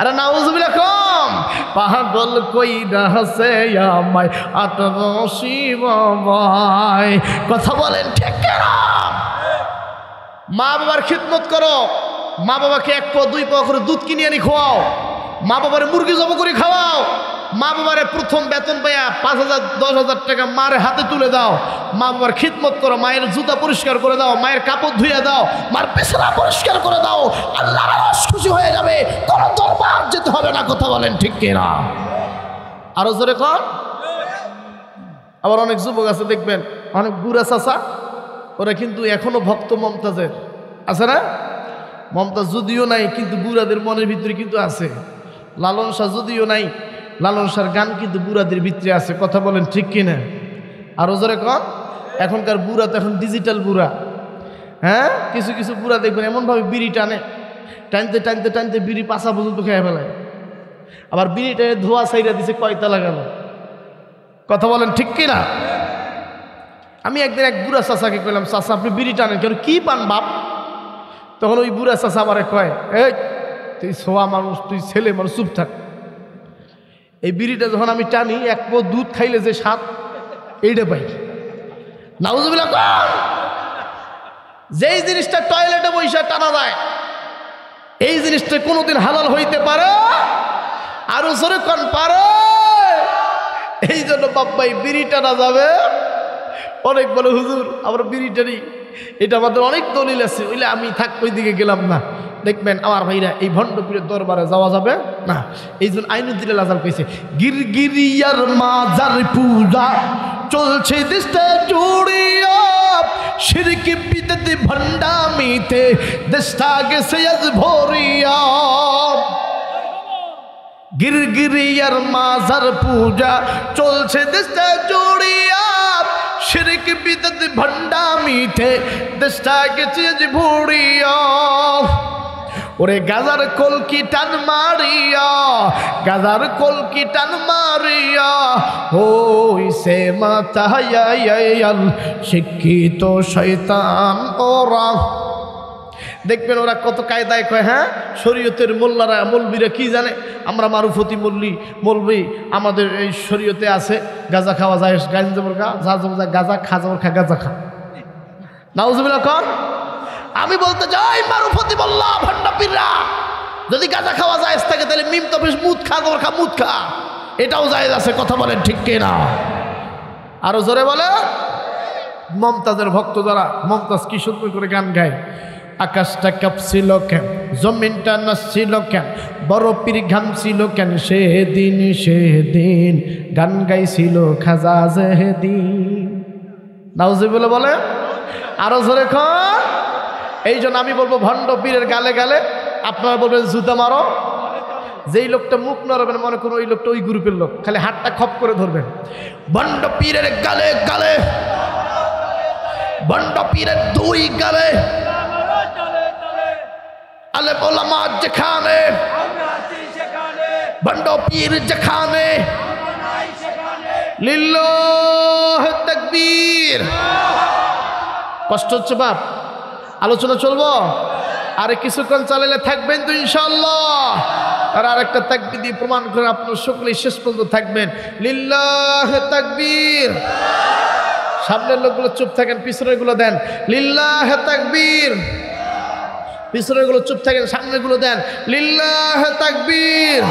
আরে নাউজুবিল্লাহ কম। পাগল কইরা হাসে আমায় 18 বাবা। কথা বলেন ঠিক না? মা বাবার খিদমত করো। মা বাবাকে 1 পাও 2 পাও করে দুধ কিনে আনি খাওয়াও। মা বাবার মুরগি জব করে খাওয়াও। মা বাবারে প্রথম বেতন পাইয়া 5,000-10,000 টাকা মার হাতে তুলে দাও। মা বাবার খিদমত করো। মায়ের জুতা পরিষ্কার করে দাও, মায়ের কাপড় ধুয়ে দাও, মার পেছনা পরিষ্কার করে দাও। আল্লাহ খুশি হয়ে যাবে, কোনো দরবার যেতে হবে না। কথা বলেন ঠিক কিনা? আরো জোরে কর। আবার অনেক যুবক আছে দেখবেন, অনেক বুড়া চাচা, ওরা কিন্তু এখনো ভক্ত মমতাজের। আছে না? মমতাজ যদিও নাই, কিন্তু বুড়াদের মনের ভিতরে কিন্তু আছে। লালন শাহ যদিও নাই, লালন শাহর গান কিন্তু বুড়াদের ভিতরে আছে। কথা বলেন ঠিক কিনা? আরো জোরে কর। এখনকার বুড়া তো এখন ডিজিটাল বুড়া। হ্যাঁ, কিছু কিছু বুড়া দেখবেন এমনভাবে বিড়ি টানে, টানতে টানতে টানতে বিড়ি পাশা পর্যন্ত খেয়ে ফেলায়। আবার বিড়িটা ধোয়া সাইরা দিছে, কয়তা লাগানো। কথা বলেন ঠিক কিনা? আমি একদিন এক বুড়া চাচাকে কইলাম, চাচা আপনি বিড়ি টানেন কেন, কি পান বাপ? তখন ওই বুড়া চাচা আমারে কয়, এই তুই ছোয়া মানুষ, তুই ছেলে মানুষ, চুপ থাক। এই বিড়িটা যখন আমি টানি, 1 পো দুধ খাইলে যে স্বাদ, এইটা পাই। নাউজুবিল্লাহ কর। যেই জিনিসটা টয়লেটে বসে টানা যায়, এই জিনিসটা কোনোদিন হালাল হইতে পারে? আরো জোরে কোন পারে? এই জন্য বাপ্পাই বিড়ি টানা যাবে। অনেক বলে হুজুর আমরা বিড়ি টানি, এটা আমাদের অনেক দলিল আছে, ওইলে আমি থাক ওই দিকে গেলাম না। দেখবেন আমার ভাইরা এই ভণ্ড পীরের দরবারে যাওয়া যাবে না। এই জন্য আইনুদ্দিন আজহার কইছে, গিরগিরিয়ার মাজার পূজা চলছে দেশটা জুড়িয়া, শিরক বিদত ভণ্ডামিতে দেশটা গেছে আজ ভরিয়া। গিরগিরিয়ার মাজার পূজা চলছে দেশটা জুড়িয়া, শিরক বিদত ভণ্ডামিতে দেশটা গেছে আজ ভরিয়া। ওরে গাজার কলকি টান মারিয়া, গাজার কলকি টান মারিয়া হইছে মাতায়াল শিক্ষিত শয়তান ওরা। দেখবেন ওরা কত কায়দায় কয়। হ্যাঁ, শরীয়তের মোল্লারা মৌলবীরা কি জানে, আমরা মারুফতি মৌলবী আমাদের এই শরীয়তে আছে গাজা খাওয়া যায়, গাজা খা যাবর খা, গাজা খা। নাউজুবিল্লাহ কর। আমি বলতে যাই মারুফতি মোল্লা ভণ্ডা পীররা, যদি গাজা খাওয়া যায় থাকে তাহলে মিম তফিস মুদ খা যাবর খা, মুদ খা, এটাও জায়েজ আছে। কথা বলেন ঠিক কিনা? আরো জোরে বলে। মমতাজের ভক্ত যারা, মমতাজ কি সুন্দর করে গান গায়। আকাশটা কাঁপছিল কেন, জমিনটা নাচছিল কেন, বরফের ঘামছিল কেন, সেদিন সেদিন গান গাইছিল খাজা যেদিন। নাউজুবিল্লাহ বলে আরো জোরে খন। এই জন্য আমি বলবো ভণ্ড পীরের গালে গালে আপনারা বলবেন জুতা মারো। যেই লোকটা মুখ নড়বেন মনে করুন ওই লোকটা ওই গ্রুপের লোক, খালি হাতটা খপ করে ধরবেন। ভণ্ড পীরের গালে গালে, ভণ্ড পীরের দুই গালে, আলেম ওলামা যেখানে, ভণ্ড পীর যেখানে, লিল্লাহ তাকবীর। কষ্ট হচ্ছে বাপ, আলোচনা চলবো আরে কিছুক্ষণ চালাইলে থাকবেন তো ইনশাআল্লাহ। আর আরেকটা তাকবীর দিয়ে প্রমাণ করে আপনারা সকলেই শেষ পর্যন্ত থাকবেন। লিল্লাহ তাকবীর। সামনের লোকগুলো চুপ থাকেন, পিছনের গুলো দেন লিল্লাহ তাকবীর। পিছনের গুলো চুপ থাকেন, সামনের গুলো দেন লিল্লাহ তাকবীর।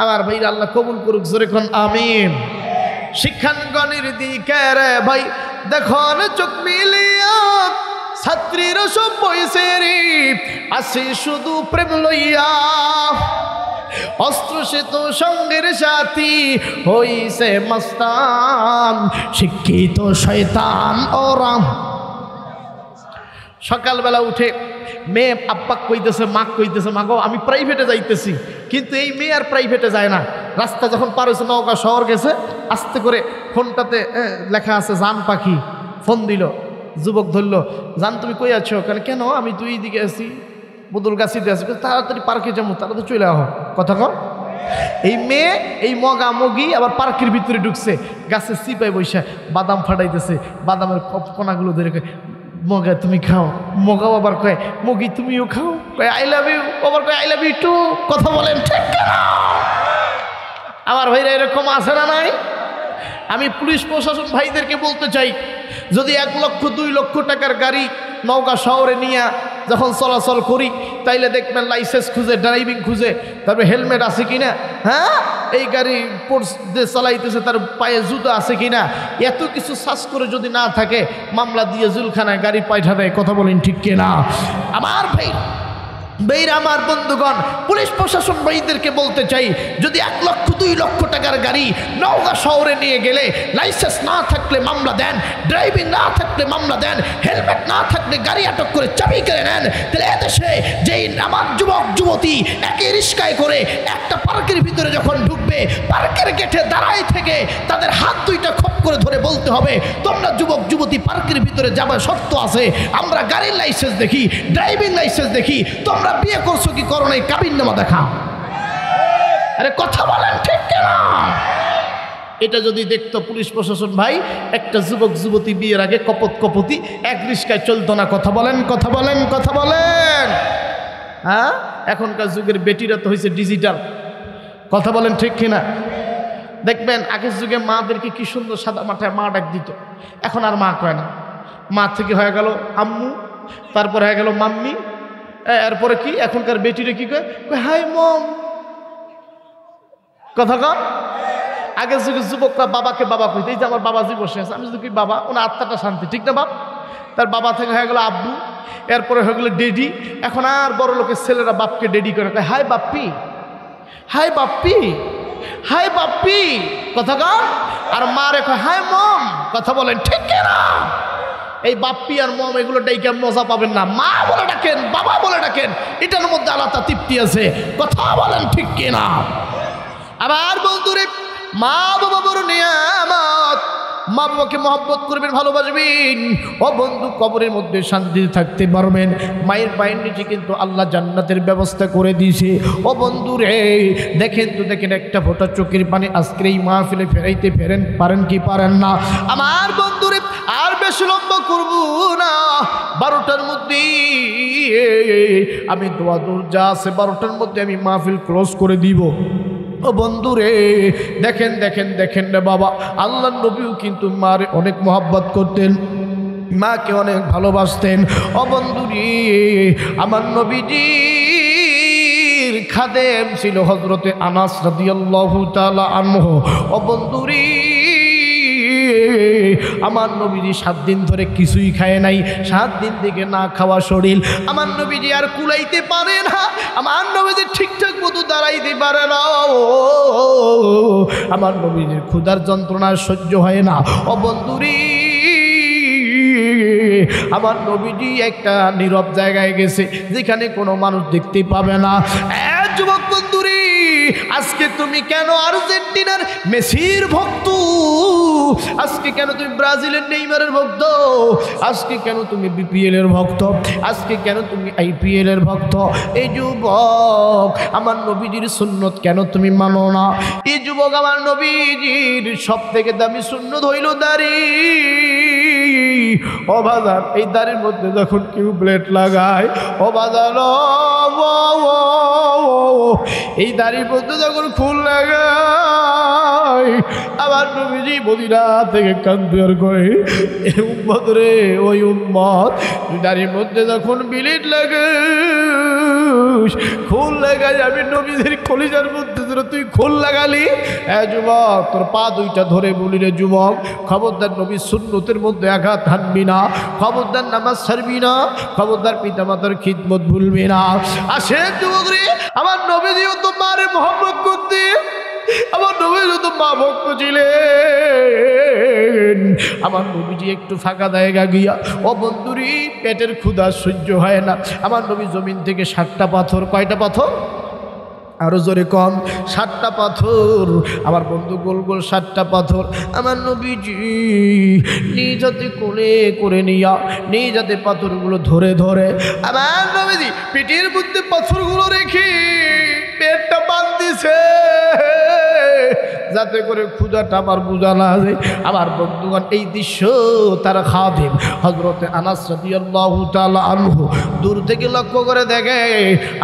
আমার ভাই আল্লাহ কবুল করুক, জোরে কোন আমিন। শিক্ষাঙ্গনের দিকে রে ভাই দেখো না চোখ মিলিয়া, ছাত্রীরা সব বইছে রে আসে শুধু প্রেম লইয়া, অস্ত্র সে তো সঙ্গের সাথী হইছে মস্তান, শিক্ষিত শয়তান ওরা। সকালবেলা উঠে মেয়ে আব্বা কইতেছে, মা কইতেছে, মা গো আমি প্রাইভেটে যাইতেছি, কিন্তু এই মেয়ে আর প্রাইভেটে যায় না। রাস্তা যখন পার হয়েছে নওগাঁ শহর গেছে, আস্তে করে ফোনটাতে লেখা আছে জান পাখি, ফোন দিল, যুবক ধরলো, জান তুমি কই আছো? কেন আমি দুই দিকে আছি, বদল গাছিতে আছি, তাড়াতাড়ি পার্কে যাবো, তাড়াতাড়ি চলে আহ। কথা কর। এই মেয়ে এই মগা মগি আবার পার্কের ভিতরে ঢুকছে, গাছে চিপাই বৈশা বাদাম ফাটাইতেছে, বাদামের কোনাগুলো ধরে মগা তুমি খাও, মগাও আবার কয় মগি তুমিও খাও, কয় আই লাভ ইউ, আবার কয় আই লাভ ইউ টু। কথা বলেন ঠিক না? আমার ভাইরা এরকম আছে না নাই? আমি পুলিশ প্রশাসন ভাইদেরকে বলতে চাই, যদি 1 লক্ষ 2 লক্ষ টাকার গাড়ি নওগাঁ শহরে নিয়ে যখন চলাচল করি, তাইলে দেখবেন লাইসেন্স খুঁজে, ড্রাইভিং খুঁজে, তারপরে হেলমেট আছে কিনা, হ্যাঁ এই গাড়ি পোর্স যে চালাইতেছে তার পায়ে জুতো আছে কিনা, এত কিছু সার্চ করে যদি না থাকে মামলা দিয়ে জুলখানায় গাড়ি পাইঠা দেয়। কথা বলেন ঠিক কিনা? আমার ভাই ভাইরা, আমার বন্ধুগণ, পুলিশ প্রশাসন ভাইদেরকে বলতে চাই, যদি 1 লক্ষ 2 লক্ষ টাকার গাড়ি নওগাঁ শহরে নিয়ে গেলে লাইসেন্স না থাকলে মামলা দেন, ড্রাইভিং না থাকলে মামলা দেন, হেলমেট না থাকলে গাড়ি আটক করে চাবি কেড়ে নেন, তাহলে এদেশে যেই আমার যুবক যুবতী একই রিস্কায় করে একটা পার্কের ভিতরে যখন ঢুকবে, পার্কের গেটে দাঁড়ায় থেকে তাদের হাত দুইটা খপ করে ধরে বলতে হবে, তোমরা যুবক যুবতী পার্কের ভিতরে যাবে সত্য আছে, আমরা গাড়ির লাইসেন্স দেখি, ড্রাইভিং লাইসেন্স দেখি, তোমরা বিয়ে করছো কি করো নাই কাবিননামা দেখাও। আরে কথা বলেন ঠিক কিনা? এটা যদি দেখতো পুলিশ প্রশাসন ভাই, একটা যুবক যুবতী বিয়ের আগে কপত কপতি এক রিস্কায় চলতো না। কথা বলেন, কথা বলেন, কথা বলেন। হ্যাঁ, এখনকার যুগের বেটিরা তো হয়েছে ডিজিটাল। কথা বলেন ঠিক কিনা? দেখবেন আগের যুগে মাদেরকে কি সুন্দর সাদা মাথায় মা ডাক দিত, এখন আর মা কয় না। মা থেকে হয়ে গেল আম্মু, তারপর হয়ে গেল মাম্মি, এরপরে কি এখনকার বেটিরে কি কয়, হাই মম। কথা কর। আগের যুগের যুবকরা বাবাকে বাবা কইতে, এই যে আমার বাবাজি বসে আছে, আমি যদি কি বাবা, ওনার আত্মাটা শান্তি, ঠিক না বাপ? তার বাবা থেকে হয়ে গেল আব্বু, এরপরে হয়ে গেল ডেডি। এখন আর বড় লোকের ছেলেরা বাপকে ডেডি করে, কয় hi Bappi, hi Bappi, hi Bappi. কথা কর। আর মা রে কয় হাই মম। কথা বলেন ঠিক না? এই বাপ্পি আর মম এগুলো ডাইকে মজা পাবেন না। মা বলে ডাকেন, বাবা বলে ডাকেন, এটার মধ্যে আলাদা তৃপ্তি আছে। কথা বলেন ঠিক কিনা? আবার বন্ধুরে, মা বাবা বড় নিয়ামত, মা বাবাকে মহব্বত করবেন, ভালোবাসবেন। ও বন্ধু, কবরের মধ্যে শান্তিতে থাকতে পারবেন। মায়ের পায়ের নিচে কিন্তু আল্লাহ জান্নাতের ব্যবস্থা করে দিয়েছে। ও বন্ধু রে, দেখেন তো দেখেন, একটা ফোঁটা চোখের পানি আজকের এই মাহফিলে ফেরাইতে পারেন কি পারেন না? আমার বন্ধুরে, আর বেশি লম্বা করব না, 12টার মধ্যে আমি দোয়া দূর যা আছে 12টার মধ্যে আমি মাহফিল ক্লোজ করে দিব। ও বন্ধু রে, দেখেন দেখেন দেখেন রে বাবা, আল্লাহর নবীও কিন্তু মারে অনেক মহব্বত করতেন, মাকে অনেক ভালোবাসতেন। ও বন্ধু রে, আমার নবীজির খাদেম ছিল হযরতে আনাস রাদিয়াল্লাহু তাআলা আনহু। ও বন্ধু রে, আমার নবীজি 7 দিন ধরে কিছুই খায় নাই, 7 দিন থেকে না খাওয়া শরীর। আমার নবীজি আর কুলাইতে পারে না, আমার নবীজি ঠিকঠাক মতো দাঁড়াইতে পারে না। আমার নবীজির ক্ষুধার যন্ত্রণা সহ্য হয় না। ও বন্ধুরি, আমার নবীজি একটা নীরব জায়গায় গেছে যেখানে কোনো মানুষ দেখতে পাবে না। যুবক বন্ধুরি, আজকে তুমি কেন আর্জেন্টিনার মেসির ভক্ত? আজকে কেন তুমি ব্রাজিলের নেইমারের ভক্ত? আজকে কেন তুমি বিপিএল এর ভক্ত? আজকে কেন তুমি আইপিএল এর ভক্ত? এই যুবক, আমার নবীজির সুন্নত কেন তুমি মানো না? এই যুবক, আমার নবীজির সব থেকে দামি সুন্নত হইল দাড়ি। ও বাজার, এই দাড়ির মধ্যে যখন কেউ ব্লেড লাগায়, ও বাজার, এই দাড়ির মধ্যে যখন ফুল লাগায়, আমার নবীজি মদিনা থেকে কান্দার করে, উম্মত রে, ওই উম্মত, দাড়ির মধ্যে যখন ব্লেড লাগে, খোল লাগাই, আমি নবীজির কলিজার মধ্যে তুই খোল লাগালি। যুবক, তোর পা দুইটা ধরে বলি রে যুবক, খবরদার নবীর সুন্নতের মধ্যে আঘাত হানবি না, খবরদার নামাজ ছাড়বি না, খবরদার পিতামাতার খিদমত ভুলবি না। আসেন যুবক রে, আমার নবীজিও তো মারে মহব্বত করতে, আমার নবীজিও তো মা ভক্ত ছিলেন। আমার নবীজি একটু ফাঁকা জায়গা গিয়া, ও বন্ধুরি, পেটের ক্ষুধা সহ্য হয় না, আমার নবী জমিন থেকে 7টা পাথর, কয়টা পাথর? আরো জোরে কম, 7টা পাথর। আমার বন্ধু গোল গোল 7টা পাথর আমার নবীজি নিজ হাতে কোলে করে নিয়া, নিজ হাতে পাথরগুলো ধরে ধরে আমার নবীজি পেটের মধ্যে পাথরগুলো রেখে পেটটা বাঁধতেছে, যাতে করে ক্ষুধাটা আমার বোঝা না যায়। আমার বন্ধুগণ, এই দৃশ্য তার খাদেম হযরতে আনাস রাদিয়াল্লাহু তাআলা আনহু দূর থেকে লক্ষ্য করে দেখে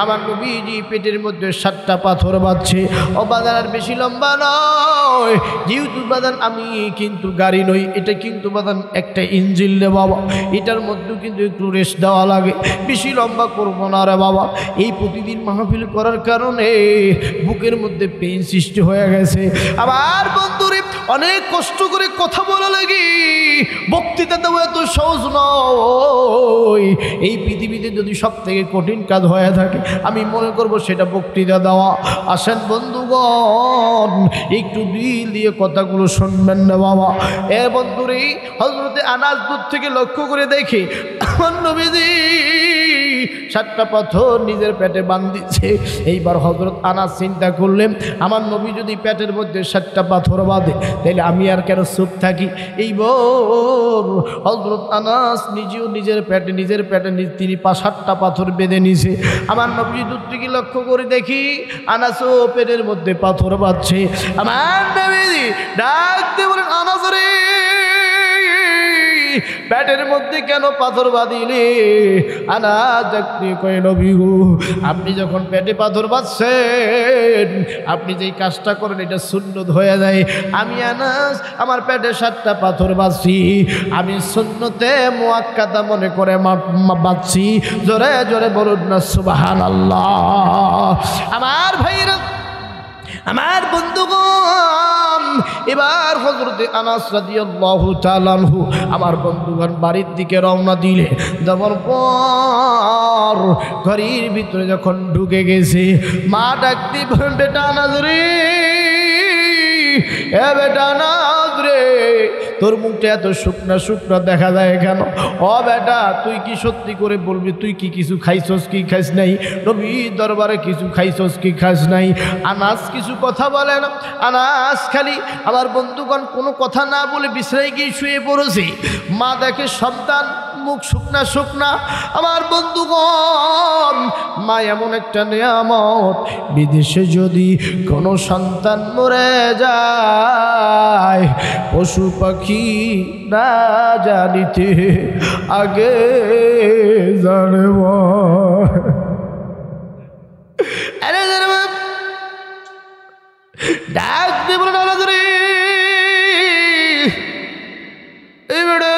আমার নবীজি পেটের মধ্যে 7টা পাথর বাঁধছে। ও বাজার আর বেশি লম্বা নয়, যেহেতু বাদান আমি কিন্তু গাড়ি নই, এটা কিন্তু বাদান একটা ইঞ্জিন রে বাবা, এটার মধ্যেও কিন্তু একটু রেস্ট দেওয়া লাগে, বেশি লম্বা করবো না রে বাবা। এই প্রতিদিন মাহফিল করার কারণে বুকের মধ্যে পেইন সৃষ্টি হয়ে গেছে। আবার বন্ধুরে, অনেক কষ্ট করে কথা বলা লাগে, বক্তৃতা দেওয়া এত সহজ নয়। এই পৃথিবীতে যদি সব থেকে কঠিন কাজ হয়ে থাকে, আমি মনে করব সেটা বক্তৃতা দেওয়া। আসেন বন্ধুগণ, একটু দিল দিয়ে কথাগুলো শুনবেন না বাবা। এ বন্ধুরে, হযরতে আনাস দূর থেকে লক্ষ্য করে দেখে আমার নবীজি 7টা পাথর নিজের পেটে বাঁধিছে। এইবার হযরত আনাস চিন্তা করলেন, আমার নবী যদি পেটের মধ্যে 7টা পাথর বাঁধে, তাহলে আমি আর কেন চুপ থাকি? এইবার হযরত আনাস নিজেও নিজের পেটে তিনি 7টা পাথর বেঁধে নিছে। আমার নবী দূর থেকে লক্ষ্য করে দেখি আনাসও পেটের মধ্যে পাথর বাঁধছে। আমার নবী ডাক দিয়ে বলেন, আনাস রে, পেটের মধ্যে কেন পাথর বাঁধিলে? আনাস দেখতে কয়, নবী গো, আপনি যখন পেটে পাথর বাঁধছেন, আপনি যেই কাজটা করেন এটা সুন্নত হয়ে যায়। আমি আনাস আমার পেটে 7টা পাথর বাঁধছি, আমি সুন্নতে মুআক্কাদা মনে করে বাঁধছি। জোরে জোরে বলুন না সুবহানাল্লাহ। আমার ভাইরা, আমার বন্ধুগণ, এবার হযরতে আনাস রাদিয়াল্লাহু তাআলা আনহু আমার বন্ধুগণ বাড়ির দিকে রওনা দিলে, যাওয়ার পর ঘরের ভিতরে যখন ঢুকে গেছে, মা ডাকতে বলেন, বেটা আনাস রে, এ বেটা আনাস রে, তোর মুখটা এত শুকনা শুকনা দেখা যায় কেন? ও বেটা, তুই কি সত্যি করে বলবি, তুই কি কিছু খাইছস কি খাইস নাই? নবী দরবারে কিছু খাইছস কি খাস নাই? আনাস কিছু কথা বলে না। আনাস খালি আমার বন্ধুগণ কোনো কথা না বলে বিছানায় গিয়ে শুয়ে পড়েছে। মা দেখে সন্তান মুখ শুকনা শুকনা। আমার বন্ধুগণ, মা এমন একটা নিয়ামত, বিদেশে যদি কোনো সন্তান মরে যায়, পশু পাখি না জানিতে আগে জানব। আরে ডাক দিয়ে বলে, না রে, এই বেটা,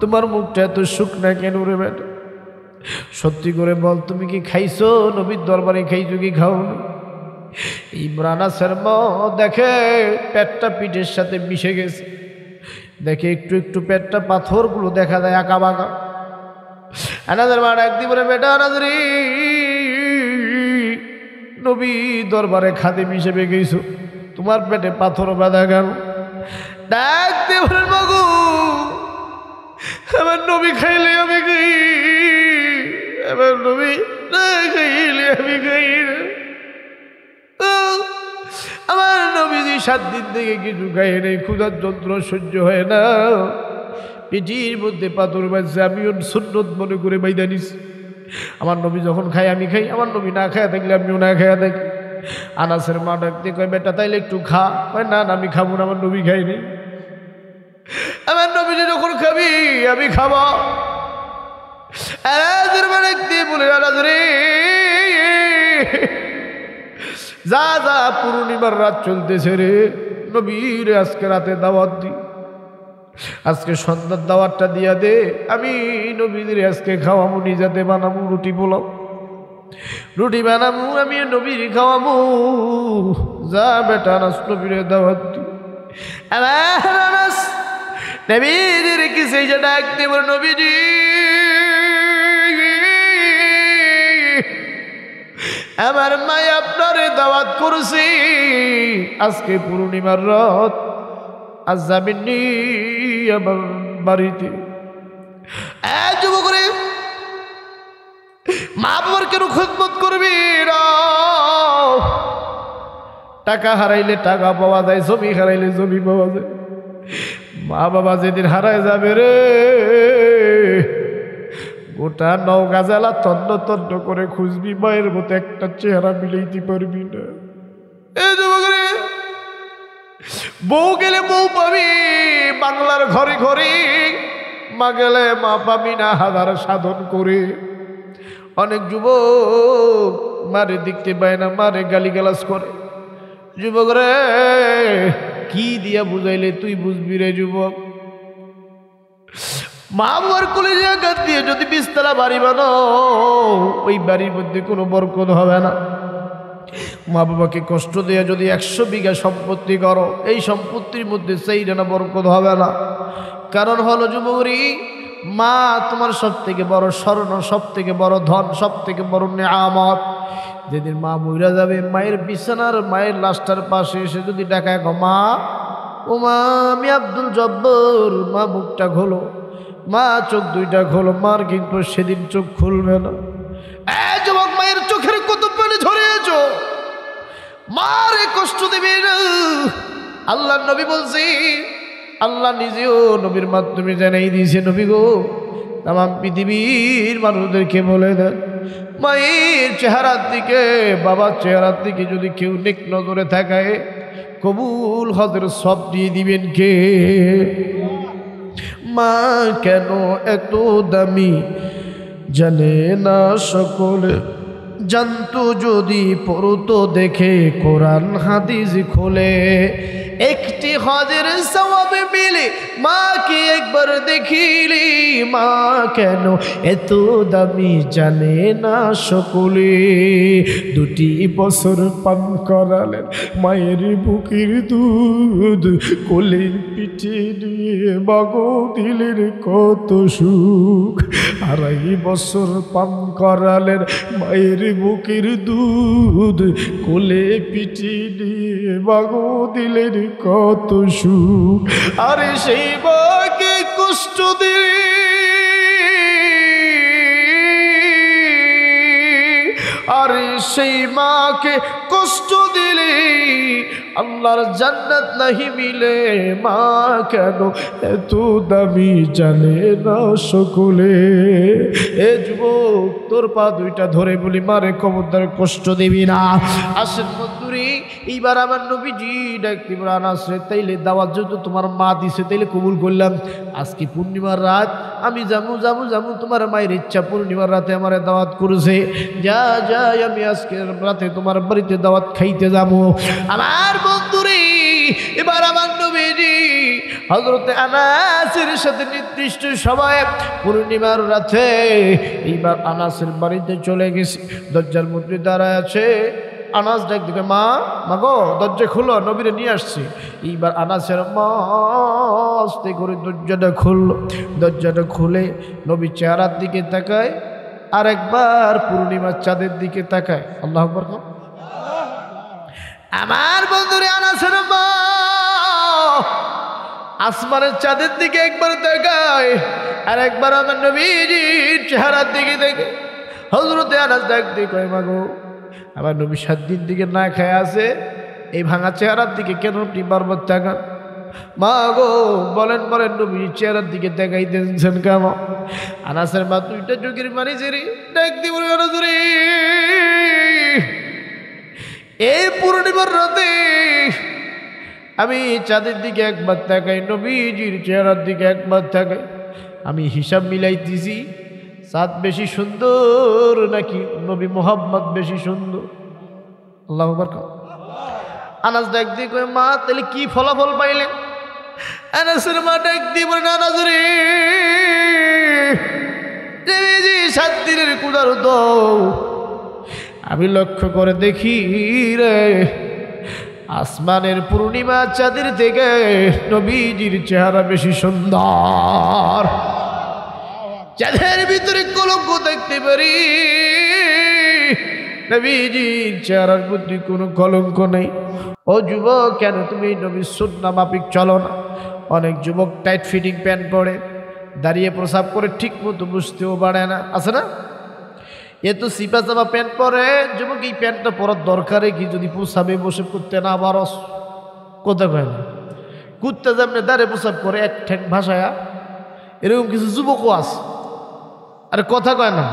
তোমার মুখটা এত শুকনা কেন রে বেটা? সত্যি করে বল, তুমি কি খাইছো? নবীর দরবারে খাইছো কি খাও? ইমরান আনাসের মা দেখে পেটটা পিঠের সাথে মিশে গেছে। দেখে একটু একটু পেটটা পাথরগুলো দেখা যায় আঁকা বাঁকা। আনাসের মা ডাক দিয়ে বলে, বেটা আনাস রে, নবী দরবারে খাদেম হিসেবে গেছো, তোমার পেটে পাথর বাঁধা গেল। ডাক দিয়ে বলে, মাগো আমার নবী খাইলে আমি খাই, আমার নবী না খাইলে আমি খাই না। আমার নবীজি 7 দিন থেকে কিছু খাই নেই, ক্ষুধার যন্ত্র সহ্য হয় না, পেটির মধ্যে পাথর বাজছে, আমিও সুন্নত মনে করে বাইদা নিছি। আমার নবী যখন খাই আমি খাই, আমার নবী না খায়া থাকলে আমিও না খায়া থাকি। আনাসের মা ডাকতে কয়, বেটা তাইলে একটু খা। কয়, না না আমি খাবো না, আমার নবী খাইনি। আমার নবীজি যখন খাবি আমি খাবো। আনাসের মা ডাকতে বলে, আনাস রে, যা যা পূর্ণিমার রাত চলতেছে রে, নবীর আজকে রাতে দাওয়াত দি, আজকে সন্ধ্যার দাওয়াতটা দিয়া দে, আমি নবীদের আজকে খাওয়ামু, নিজাতে বানামু রুটি পোলাও, রুটি বানামু, আমি নবীর খাওয়ামু। যা বেটা আনাস নবীরে দাওয়াত দি। আনাস নবীদের কিসে যে ডাক দেব, নবীজি আমার মা আপনারে দাওয়াত করছি, আজকে পূর্ণিমার রাত, আজ যাবেননি আমার বাড়িতে। যুবক রে, মা বাবার কেন খেদমত করবি না? টাকা হারাইলে টাকা পাওয়া যায়, জমি হারাইলে জমি পাওয়া যায়। মা বাবা যেদিন হারায় যাবে রে, গোটা নওগাঁ জেলা তন্ন তন্ন করে খুঁজবি, মায়ের মতো একটা চেহারা মিলাইতে পারবি না। এই যুবক রে, বউ গেলে বউ পাবি বাংলার ঘরে ঘরে, মা গেলে মা পাবি না হাজার সাধন করে। অনেক যুবক মারে দেখতে পায় না, মারে গালিগালাজ করে। যুবক রে, কি দিয়া বুঝাইলে তুই বুঝবি রে যুবক? মা বাবার কলেজে আঘাত দিয়ে যদি 20 তলা বাড়ি বানাও, ওই বাড়ির মধ্যে কোনো বরকত হবে না। মা বাবাকে কষ্ট দিয়ে যদি 100 বিঘা সম্পত্তি করো, এই সম্পত্তির মধ্যে সেই না বরকত হবে না। কারণ হলো যুবকরি, মা তোমার সব থেকে বড় স্বর্ণ, সব থেকে বড় ধন, সব থেকে বড় নেয়ামত। যেদিন মা মইরা যাবে, মায়ের বিছানার, মায়ের লাশটার পাশে এসে যদি ডাকায়, মা ও মা আমি আব্দুল জব্বর, মা মুখটা খোলো, মা চোখ দুইটা খোলো, মার কিন্তু সেদিন চোখ খুলবে না। যুবক, মায়ের চোখের কত পানি ঝরিয়েছ, মারে কষ্ট দেবে না। আল্লাহ নবী বলছি, আল্লাহ নিজেও নবীর মাধ্যমে জানাই দিয়েছে, নবী গো তামাম পৃথিবীর মানুষদেরকে বলে দেন, মায়ের চেহারার দিকে, বাবার চেহারার দিকে যদি কেউ নেক নজরে থাকায়, কবুল হজের সব দিয়ে দিবেন কে? মা কেন এত দামি জানে না সকলে, জানতো যদি পড়তো দেখে কোরআন হাদিস খোলে। একটি হজের সওয়াবে মিলে মাকে একবার দেখিলি, মা কেন এত দামি জানে না সকলে। 2 বছর পান করালেন মায়ের বুকের দুধ, কোলের পিঠে নিয়ে মাগো দিলের কত সুখ। 2.5 বছর পান করালেন মায়ের বুকের দুধ, কোলে পিঠে নিয়ে মাগো দিলের কত সুখ। আরে সেই মাকে কষ্ট দিয়ে, আরে সেই মাকে কষ্ট দিলে আল্লাহর জান্নাত নাহি মিলে। মা কেন এত দামি জানে না সকলে। এ যুবক, তোর পা দুইটা ধরে বলি, মারে খবরদার কষ্ট দিবি না। আসেন বন্ধুরি, এইবার আমার নবীজি ডাকতে আনাসে, তাইলে দাওয়াত যেহেতু তোমার মা দিছে, তাইলে কবুল করলাম। আজকে পূর্ণিমার রাত, আমি যাবো যাবো যাবো, তোমার মায়ের ইচ্ছা, পূর্ণিমার রাতে আমার দাওয়াত করেছে, যা যাই আমি আজকে রাতে তোমার বাড়িতে দাওয়াত খাইতে যাবো। আমার বন্ধুরে, এবার আমার নবীজি হযরতে আনাসের সাথে নির্দিষ্ট সময়ে পূর্ণিমার রাতে এইবার আনাসের বাড়িতে চলে গেছে। দরজার মধ্যে দাঁড়ায় আছে আনাস ডাক দিকে, মা গো দরজা খুলো, নবীরে নিয়ে আসছি। এইবার আনাসের মা আস্তে করে দরজাটা খুললো। দরজাটা খুলে নবী চেহারার দিকে তাকায়, আর একবার পূর্ণিমার চাঁদের দিকে তাকায়। আল্লাহু আকবার। আমার বন্ধুরে আনাসের মা আসমানের চাঁদের দিকে একবার তাকায়, আর একবার আমার নবীজির চেহারার দিকে দেখে। হযরতে আনাস ডাক দিয়ে কয়, মা গো আমার নবী 7 দিন দিকে না খায় আছে, এই ভাঙা চেহারার দিকে কেন আপনি বারবার তাকান? মা গো বলেন নবী চেহারার দিকে দেখাই দিয়েছেন কেন? আনাসের মা দুইটা চোখের পানি ছেড়ে ডাক দিয়ে বলে, এই পূর্ণিমার রাতে আমি চাঁদের দিকে একবার তাকাই, নবীজির চেহারার দিকে একবার তাকাই, আমি হিসাব মিলাইতেছি চাঁদ বেশি সুন্দর নাকি নবী মুহাম্মদ বেশি সুন্দর। আল্লাহু আকবার। আনাস ডাক দিয়ে কয়, মা তাহলে কি ফলাফল পাইলেন? আনাসের মা ডাক দিয়ে বলেন, আনাস রে 7 দিনের কুদার তো আমি লক্ষ্য করে দেখি রে, আসমানের পূর্ণিমা চাঁদের থেকে নবীজির চেহারা বেশি সুন্দর। চাঁদের ভিতরে কলঙ্ক দেখতে পারি, নবীজির চেহারার মধ্যে কোনো কলঙ্ক নেই। ও যুবক, কেন তুমি নবীর সুন্নাহ মাফিক চলো না? অনেক যুবক টাইট ফিটিং প্যান্ট পরে দাঁড়িয়ে প্রসাব করে ঠিক মতো বুঝতেও পারে না, আছে না? এ তো সিপা চাপা প্যান্ট পরে। যুবক এই প্যান্টটা পরার দরকারে কি যদি প্রসাবে বসে করতে না পারস? কোথা কয় না কুত্তা যেমনি দাঁড়িয়ে প্রসাব করে এক ঠ্যাং ভাসায়া, এরকম কিছু যুবকও আছে। আরে কথা কয় না?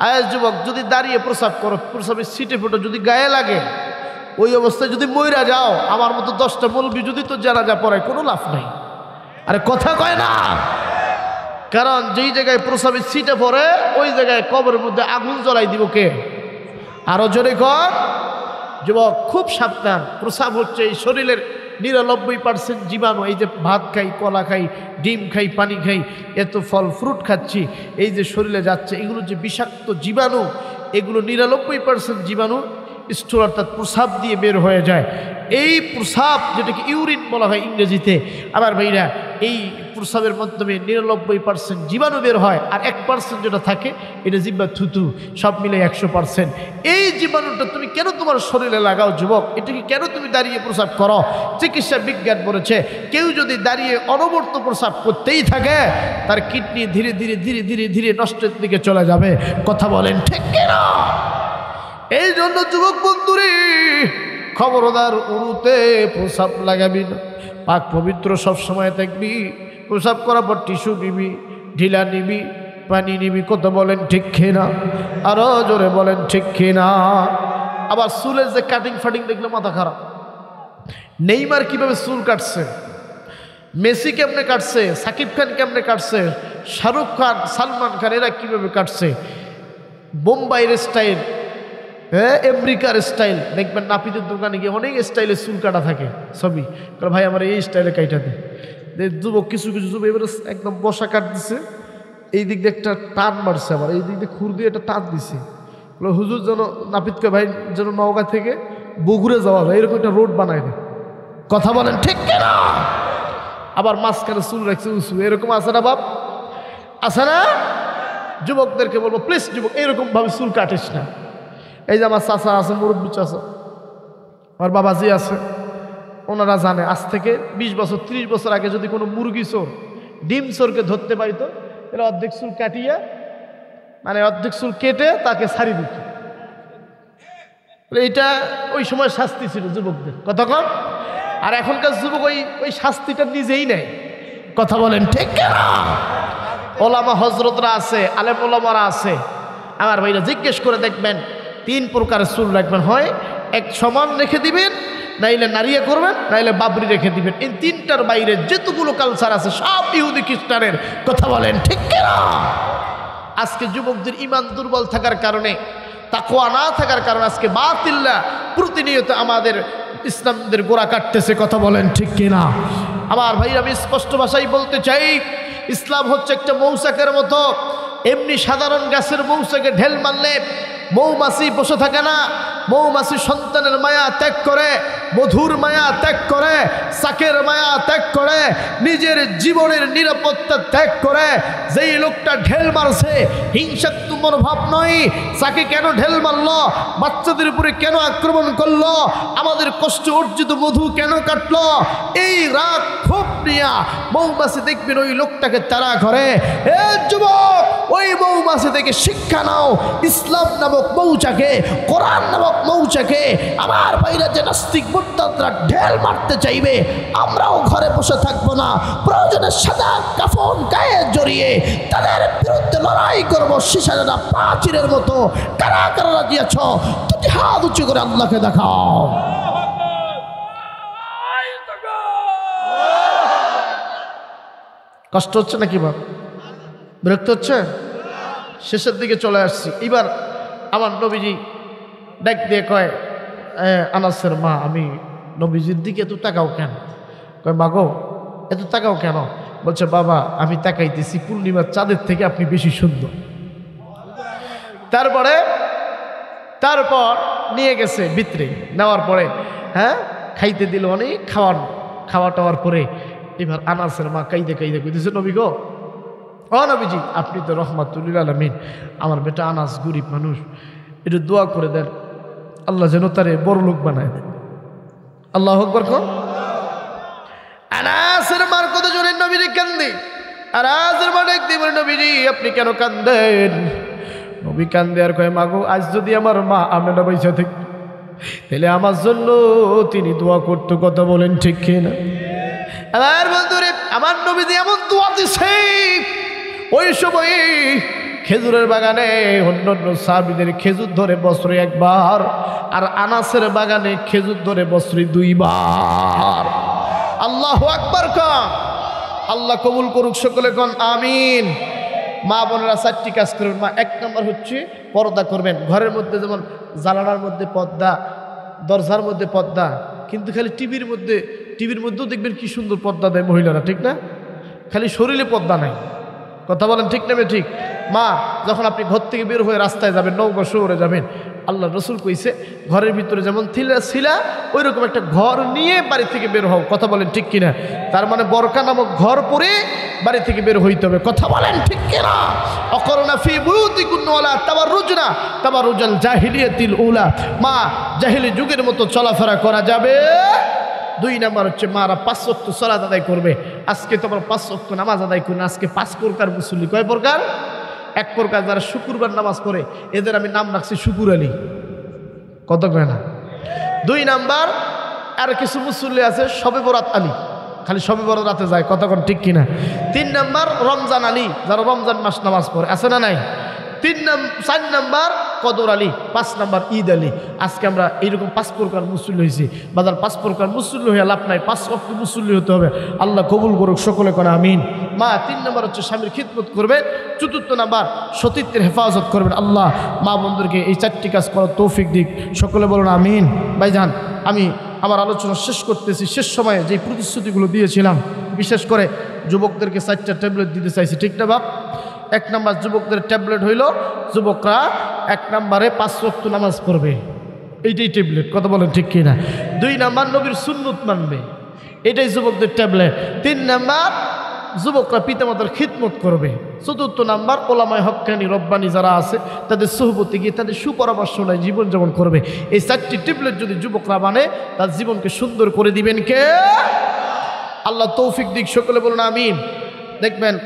আয়াস যুবক, যদি দাঁড়িয়ে প্রসাব করো, প্রসাবের সিটে ফুটো যদি গায়ে লাগে, ওই অবস্থায় যদি মইরা যাও, আমার মতো 10টা মৌলবি যদি তো জানাজা পড়ায়, কোনো লাভ নাই। আরে কথা কয় না? কারণ যেই জায়গায় প্রসাবের সিটে পড়ে ওই জায়গায় কবরের মধ্যে আগুন জ্বলাই দিব কে? আরো জোরে কর যুবক, খুব সাবধান। প্রসাব হচ্ছে এই শরীরের 99% জীবাণু। এই যে ভাত খাই, কলা খাই, ডিম খাই, পানি খাই, এত ফল ফ্রুট খাচ্ছি, এই যে শরীরে যাচ্ছে, এগুলো যে বিষাক্ত জীবাণু, এগুলো 99% জীবাণু স্টোর অর্থাৎ প্রসাব দিয়ে বের হয়ে যায়। এই প্রসাব যেটাকে ইউরিন বলা হয় ইংরেজিতে, আমার ভাইরা এই প্রসাবের মাধ্যমে 99% জীবাণু বের হয়, আর 1% যেটা থাকে এটা জিহ্বা থুতু, সব মিলে 100%। এই জীবাণুটা তুমি কেন তোমার শরীরে লাগাও যুবক? এটাকে কেন তুমি দাঁড়িয়ে প্রসাব করো? চিকিৎসা বিজ্ঞান বলেছে, কেউ যদি দাঁড়িয়ে অনবরত প্রসাব করতেই থাকে, তার কিডনি ধীরে ধীরে ধীরে ধীরে ধীরে নষ্টের দিকে চলে যাবে। কথা বলেন ঠিক কিনা? এই জন্য যুবক বন্ধুরে খবরদার উরুতে প্রসাব লাগাবি না, পাক পবিত্র সবসময় থাকবি। প্রসাব করার পর টিস্যু নিবি, ঢিলা নিবি, পানি নিবি। কত বলেন ঠিক কিনা? আরো জোরে বলেন ঠিক কিনা? আবার চুলের যে কাটিং ফাটিং দেখলে মাথা খারাপ। নেইমার কিভাবে চুল কাটছে, মেসি কেমনে কাটছে, সাকিব খান কেমনে কাটছে, শাহরুখ খান, সালমান খান, এরা কিভাবে কাটছে, বোম্বাইয়ের স্টাইল, হ্যাঁ আমেরিকার স্টাইল। দেখবেন নাপিতের দোকানে গিয়ে অনেক স্টাইলে চুল কাটা থাকে ছবি, ভাই আমার এই স্টাইলে কাইটা দিই। যুবক কিছু কিছু যুবক এবারে একদম বসা কাট দিছে, এই দিক দিয়ে একটা টান মারছে, আবার এই দিক দিয়ে খুর দিয়ে একটা টান দিছে। হুজুর যেন নাপিতকে ভাই যেন নওগাঁ থেকে বগুড়ে যাওয়া যায় এরকম একটা রোড বানায় না। কথা বলেন ঠিক কিনা? আবার মাঝখানে চুল রাখছে উঁচু, এরকম আছে না বাপ? আছে না? যুবকদেরকে বলবো প্লিজ যুবক এরকম ভাবে চুল কাটিস না। এই যে আমার চাচা আছে, মুরব্বী চাচা, আমার বাবাজি আছে, ওনারা জানে আজ থেকে 20 বছর 30 বছর আগে যদি কোনো মুরগি চোর, ডিম চোরকে ধরতে পারিত, তাহলে অর্ধেক চুল কাটিয়ে, মানে অর্ধেক চুল কেটে তাকে ছাড়ি দিত। এইটা ওই সময় শাস্তি ছিল যুবকদের। কথা কম। আর এখনকার যুবক ওই শাস্তিটা নিজেই নেয়। কথা বলেন ঠিক কিনা? ওলামা হজরতরা আছে, আলেম ওলামারা আছে, আমার ভাইরা জিজ্ঞেস করে দেখবেন 3 প্রকারের চুল রাখবেন, হয় এক সমান রেখে দিবেন, নাইলে নারিয়ে করবেন, নাইলে বাবরি রেখে দিবেন। এই 3টার বাইরে যেতগুলো কালচার আছে সব ইহুদি খ্রিস্টানের। কথা বলেন ঠিক কিনা? আজকে যুবকদের ইমান দুর্বল থাকার কারণে, তাকওয়া না থাকার কারণে আজকে বাতিল্লা প্রতিনিয়ত আমাদের ইসলামদের গোড়া কাটতেছে। কথা বলেন ঠিক কিনা? আমার ভাই আমি স্পষ্ট ভাষায় বলতে চাই, ইসলাম হচ্ছে একটা মৌচাকের মতো। এমনি সাধারণ গাছের মৌচাকে ঢেল মারলে মৌমাছি বসে থাকে না, মৌমাছি সন্তানের মায়া ত্যাগ করে, মধুর মায়া ত্যাগ করে, শাকের মায়া ত্যাগ করে, নিজের জীবনের নিরাপত্তা ত্যাগ করে যেই লোকটা ঢেল মারছে, হিংসাত্মক মনোভাব নয়, শাকে কেন ঢেল মারলো, বাচ্চাদের উপরে কেন আক্রমণ করলো, আমাদের কষ্ট অর্জিত মধু কেন কাটলো, এই রাগ ক্ষোভ নিয়া মৌমাছি দেখবেন ওই লোকটাকে তাড়া করে। এ যুবক, ওই মৌমাছি থেকে শিক্ষা নাও, ইসলাম নামক মৌচাকে, কোরআন নামক মৌচাকে আমার বাইরে যে নাস্তিক মুরতাদরা ঢেল মারতে চাইবে, আমরাও ঘরে বসে থাকবো না, প্রয়োজনে সাদা কাফন গায়ে জড়িয়ে তাদের বিরুদ্ধে লড়াই করবো। শিশারা প্রাচীরের মতো কারা কারা রাজি আছো, দুটি হাত উঁচু করে আল্লাহকে দেখাও। কষ্ট হচ্ছে নাকি বাপ? বিরক্ত হচ্ছে? শেষের দিকে চলে আসছি। এবার আমার নবীজি ডাক দিয়ে কয়, আনাসের মা, আমি নবীজির দিকে এত তাকাও কেন? কয়, মাগো এত তাকাও কেন? বলছে, বাবা আমি তাকাইতেছি পূর্ণিমার চাঁদের থেকে আপনি বেশি সুন্দর। তারপর নিয়ে গেছে ভিতরে, নেওয়ার পরে খাইতে দিল অনেক খাওয়া টাওয়ার পরে এবার আনাসের মা কাইদে কইতেছে, নবী গো, ও নবীজি আপনি তো রহমাতুল লিল আলামিন, আমার বেটা আনাস গরিব মানুষ, একটু দোয়া করে দেন আল্লাহ যেন তারে বড় লোক বানায় দেন। আল্লাহু আকবার কর। আনাসের মার কত জোরে নবীজি কান্দে। আনাসের মা ডাক দিয়ে বলে, নবীজি আপনি কেন কান্দেন? নবী কান্দে আর কয়, মাগো আজ যদি আমার মা আমেনা পয়সা থেকে তাহলে আমার জন্য তিনি দোয়া করতো। কথা বলেন ঠিক কিনা? আমার বন্ধুরে, আমার নবীজি এমন দোয়া দিছে, ওই সময় খেজুরের বাগানে অন্যান্য সাহাবীদের খেজুর ধরে বছরে একবার, আর আনাসের বাগানে খেজুর ধরে বছরে দুইবার। আল্লাহু আকবার কন। আল্লাহ কবুল করুক, সকলে কন আমিন। মা বোনেরা চারটি কাজ করবেন। মা, এক নম্বর হচ্ছে পর্দা করবেন। ঘরের মধ্যে যেমন জানালার মধ্যে পর্দা, দরজার মধ্যে পর্দা, কিন্তু খালি টিভির মধ্যেও দেখবেন কি সুন্দর পর্দা দেয় মহিলারা, ঠিক না? খালি শরীরে পর্দা নাই। কথা বলেন ঠিক না? ঠিক। মা, যখন আপনি ঘর থেকে বের হয়ে রাস্তায় যাবেন, নৌকা শহরে যাবেন, আল্লাহ রসুল কইছে ঘরের ভিতরে যেমন ছিলা ওই রকম একটা ঘর নিয়ে বাড়ি থেকে বের হও। কথা বলেন ঠিক কিনা? তার মানে বরকা নামক ঘর পরে বাড়ি থেকে বের হইতে হবে। কথা বলেন ঠিক কিনা? অকরনা ফি বুয়ুতিকুন্না ওয়ালা তাবাররুজনা তাবাররুজাল জাহিলিয়াতিল উলা। মা, জাহিলি যুগের মতো চলাফেরা করা যাবে। দুই নাম্বার হচ্ছে মারা 5 ওয়াক্ত সালাত আদায় করবে। আজকে তো আমরা 5 ওয়াক্ত নামাজ আদায় করি না। আজকে 5 প্রকার মুসল্লি। কয় প্রকার? 1 প্রকার যারা শুক্রবার নামাজ পড়ে, এদের আমি নাম রাখছি শুকুর আলী। কত কয় না? 2 নাম্বার আর কিছু মুসল্লি আছে শবে বরাত আলী, খালি শবে বরাত রাতে যায়। কতক্ষণ ঠিক কিনা? 3 নাম্বার রমজান আলী, যারা রমজান মাস নামাজ পড়ে, আছে না নাই? 4 নাম্বার কদর আলী, 5 নাম্বার ঈদ আলী। আজকে আমরা এইরকম 5 প্রকার মুসল্লি হয়েছি। বাজার 5 প্রকার মুসল্লি হয়ে লাভ নাই, 5 ওয়াক্ত মুসল্লি হতে হবে। আল্লাহ কবুল করুক, সকলে করে আমিন। মা, 3 নাম্বার হচ্ছে স্বামীর খিদমত করবেন। 4 নাম্বার সতীত্বের হেফাজত করবেন। আল্লাহ মা বন্ধুকে এই 4টি কাজ করার তৌফিক দিক, সকলে বলুন আমিন। ভাইজান, আমি আমার আলোচনা শেষ করতেছি। শেষ সময়ে যে প্রতিশ্রুতিগুলো দিয়েছিলাম, বিশেষ করে যুবকদেরকে 4টা ট্যাবলেট দিতে চাইছি, ঠিক না বাপ? 1 নাম্বার যুবকদের ট্যাবলেট হইল, যুবকরা 1 নাম্বারে 5 ওয়াক্ত নামাজ পড়বে, এইটাই ট্যাবলেট। কথা বলেন ঠিক কিনা? 2 নাম্বার নবীর সুন্নত মানবে, এটাই যুবকদের ট্যাবলেট। 3 নাম্বার যুবকরা পিতামাতার খিদমত করবে। 4 নাম্বার ওলামায়ে হক্কানি রব্বানি যারা আছে তাদের সোহবতে গিয়ে তাদের সুপরামর্শ নেয়, জীবনযাপন করবে। এই 4টি ট্যাবলেট যদি যুবকরা মানে, তার জীবনকে সুন্দর করে দিবেন কে? আল্লাহ তৌফিক দিক, সকলে বলুন আমিন। দেখবেন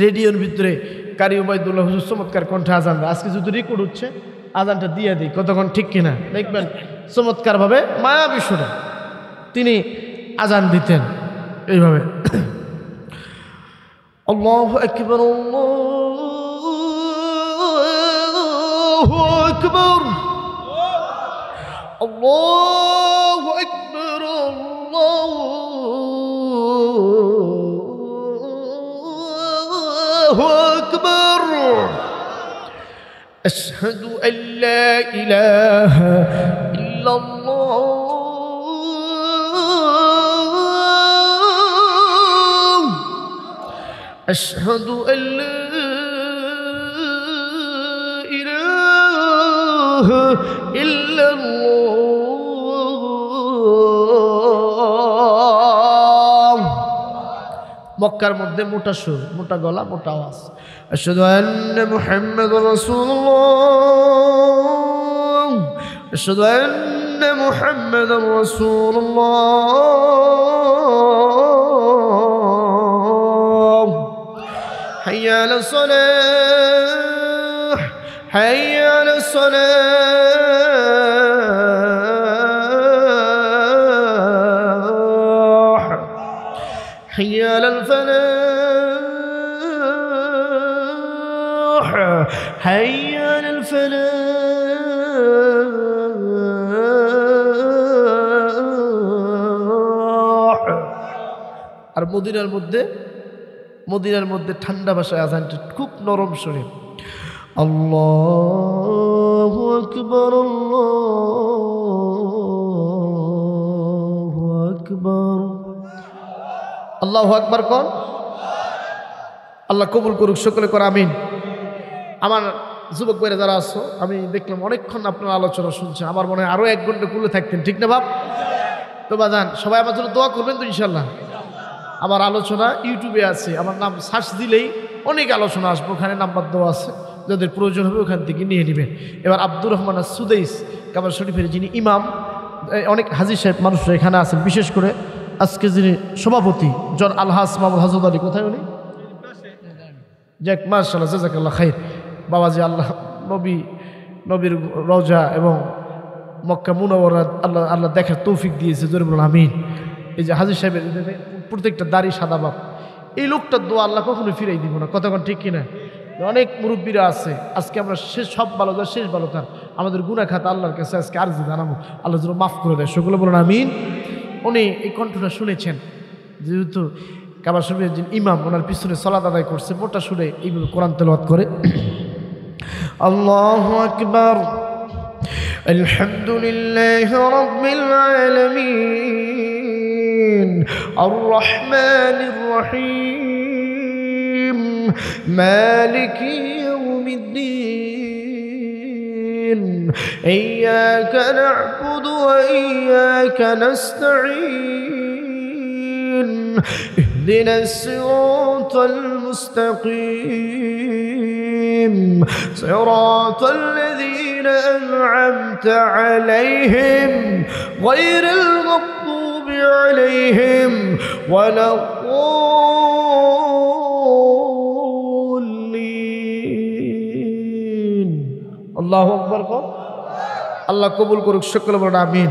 রেডিওর ভিতরে কারি ওবায়দুল্লাহ হুজুর চমৎকার কণ্ঠে আজান দেয়। আজকে যদি রেকর্ড হচ্ছে, আজানটা দিয়ে দিই। কতক্ষণ ঠিক কিনা? দেখবেন চমৎকারভাবে মায়াবী সুরে তিনি আজান দিতেন এইভাবে। আল্লাহু আকবার, আল্লাহু আকবার, আল্লাহু আকবার, আল্লাহু আকবার। আশহাদু আল্লা ইলাহা ইল্লাল্লাহ, আশহাদু আল্লা ইলাহা ইল্লাল্লাহ। ইল্লাল্লাহ। মক্কার মধ্যে মোটা সুর, মোটা গলা, মোটা আওয়াজ। আশহাদু আন্না মুহাম্মাদুর রাসূলুল্লাহ, আশহাদু আন্না মুহাম্মাদুর রাসূলুল্লাহ। হাইয়া আলাস সালাহ, হাইয়া আলাস সালাহ, হাইয়া আলাল ফালাহ, হাইয়া আলাল ফালাহ। আর মদিনার মধ্যে ঠান্ডা ভাষায় আযানটা খুব নরম শরীর। আল্লাহু আকবার, আল্লাহু আকবার, আল্লাহু আকবার কোন। আল্লাহ কবুল করুক, সকলে করে আমিন। আমার যুবক ভাইরা যারা আছো, আমি দেখলাম অনেকক্ষণ আপনার আলোচনা শুনছেন। আমার মনে হয় আরো 1 ঘন্টা খুলে থাকতেন, ঠিক না বাপ? তো বাজান সবাই আমার জন্য দোয়া করবেন তো ইনশাল্লাহ। আমার আলোচনা ইউটিউবে আছে, আমার নাম সার্চ দিলেই অনেক আলোচনা আসবে, ওখানে নাম্বার দেওয়া আছে, যাদের প্রয়োজন হবে ওখান থেকে নিয়ে নেবেন। এবার আব্দুর রহমান সুদাইস কাবার শরীফের যিনি ইমাম, অনেক হাজী সাহেব মানুষরা এখানে আছেন, বিশেষ করে আজকে যিনি সভাপতি জন আলহাজ মাহমুদ হাজরত আলী, কোথায় উনি? যাক মাশাআল্লাহ, জাযাকাল্লাহ খাইর। বাবাজি আল্লাহ নবীর রওজা এবং মক্কা মুনাওয়ারা আল্লাহ দেখার তৌফিক দিয়েছে, জোরে বলুন আমিন। এই যে হাজী সাহেবের প্রত্যেকটা দাড়ি সাদা বাপ, এই লোকটার দোয়া আল্লাহ কখনো ফিরাই দিব না, কতক্ষণ ঠিক কিনা? অনেক মুরব্বীরা আছে, আজকে আমরা সব ভালো তার শেষ ভালো তার, আমাদের গুনাহ খাতা আল্লাহর কাছে আজকে আরজি জানাবো, আল্লাহ যেন মাফ করে দেয়, সকলে বলুন আমিন। উনি এই কণ্ঠটা শুনেছেন, যেহেতু কাবার শরীফের যিনি ইমাম, ওনার পিছনে সালাত আদায় করছে, মোটা সুরে এইভাবে কোরআন তেলাওয়াত করে। আল্লাহু আকবার, আলহামদুলিল্লাহি রাব্বিল আলামিন, আর রহমানির রহিম, মালিকি ইয়াউমিদ্দিন, ইয়্যাকা না'বুদু ওয়া ইয়্যাকা নাস্তাঈন, ইহদিনাস সিরাতাল মুস্তাকিম, সিরাতাল লাযীনা আন'আমতা আলাইহিম গায়রিল মাগদুবি আলাইহিম ওয়ালাদ-দাল্লিন। আল্লাহু আকবার। আল্লাহ কবুল করুক, সকলে বলুন আমিন।